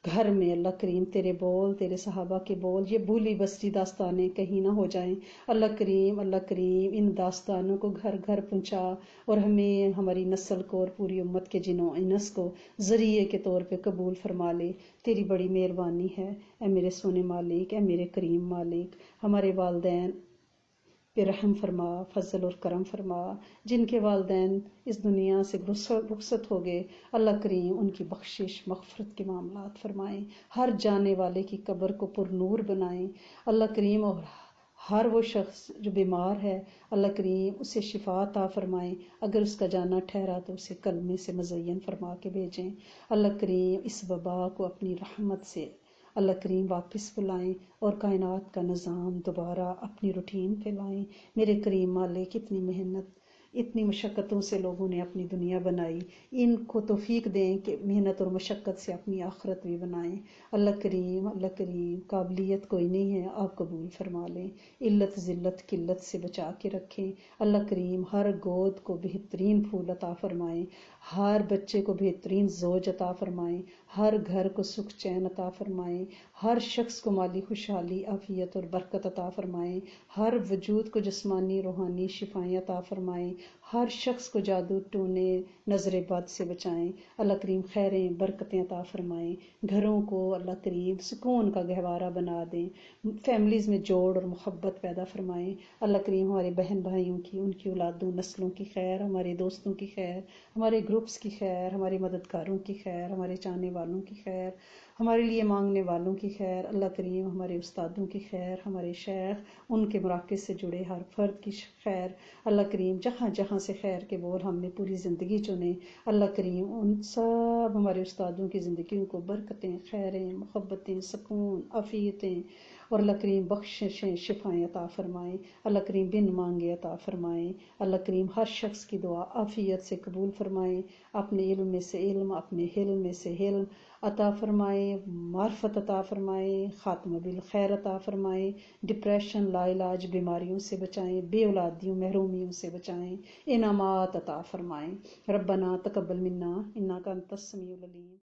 گھر میں اللہ کریم تیرے بول، تیرے صحابہ کے بول، یہ بھولی بستی داستانیں کہیں نہ ہو جائیں۔ اللہ کریم ان داستانوں کو گھر گھر پہنچا، اور ہمیں، ہماری نسل کو اور پوری امت کے جنوں انس کو ذریعے کے طور پہ قبول فرما لے۔ تیری بڑی مہربانی ہے اے میرے سونے مالک، اے میرے کریم مالک، ہمارے والدین پہ رحم فرما، فضل اور کرم فرما، جن کے والدین اس دنیا سے رخصت ہو گئے، اللہ کریم ان کی بخشش مغفرت کے معاملات فرمائیں، ہر جانے والے کی قبر کو پر نور بنائیں، اللہ کریم، اور ہر وہ شخص جو بیمار ہے اللہ کریم اسے شفا عطا فرمائیں، اگر اس کا جانا ٹھہرا تو اسے کلمے سے مزین فرما کے بھیجیں۔ اللہ کریم اس وبا کو اپنی رحمت سے اللہ کریم واپس بلائیں اور کائنات کا نظام دوبارہ اپنی روٹین پہ لائیں۔ میرے کریم مالک، اتنی محنت، اتنی مشقتوں سے لوگوں نے اپنی دنیا بنائی، ان کو توفیق دیں کہ محنت اور مشقت سے اپنی آخرت بھی بنائیں۔ اللہ کریم قابلیت کوئی نہیں ہے، آپ قبول فرما لیں، علت ذلت قلت سے بچا کے رکھیں۔ اللہ کریم ہر گود کو بہترین پھول عطا فرمائیں، ہر بچے کو بہترین زوج عطا فرمائیں، ہر گھر کو سکھ چین عطا فرمائیں، ہر شخص کو مالی خوشحالی، عافیت اور برکت عطا فرمائیں، ہر وجود کو جسمانی روحانی شفائیں عطا فرمائیں۔ ہر شخص کو جادو ٹونے نظر بد سے بچائیں، اللہ کریم خیریں برکتیں عطا فرمائیں، گھروں کو اللہ کریم سکون کا گہوارہ بنا دیں، فیملیز میں جوڑ اور محبت پیدا فرمائیں، اللہ کریم ہمارے بہن بھائیوں کی، ان کی اولادوں نسلوں کی خیر، ہمارے دوستوں کی خیر، ہمارے گروپس کی خیر، ہمارے مددگاروں کی خیر، ہمارے چاہنے والوں کی خیر، ہمارے لیے مانگنے والوں کی خیر، اللہ کریم ہمارے استادوں کی خیر، ہمارے شیخ، ان کے مراکز سے جڑے ہر فرد کی خیر، اللہ کریم جہاں جہاں سے خیر کے بول ہم نے پوری زندگی چنے، اللہ کریم ان سب ہمارے استادوں کی زندگیوں کو برکتیں، خیریں، محبتیں، سکون، عافیتیں اور اللہ کریم بخششیں، شفائیں عطا فرمائیں، اللہ کریم بن مانگے عطا فرمائیں، اللہ کریم ہر شخص کی دعا عافیت سے قبول فرمائیں، اپنے علم میں سے علم، اپنے حلم میں سے حلم عطا فرمائیں، معرفت عطا فرمائیں، خاتمہ بالخیر عطا فرمائیں، ڈپریشن لا علاج بیماریوں سے بچائیں، بے اولادیوں محرومیوں سے بچائیں، انعامات عطا فرمائیں، ربنا تقبل منا انک انت السمیع العلیم۔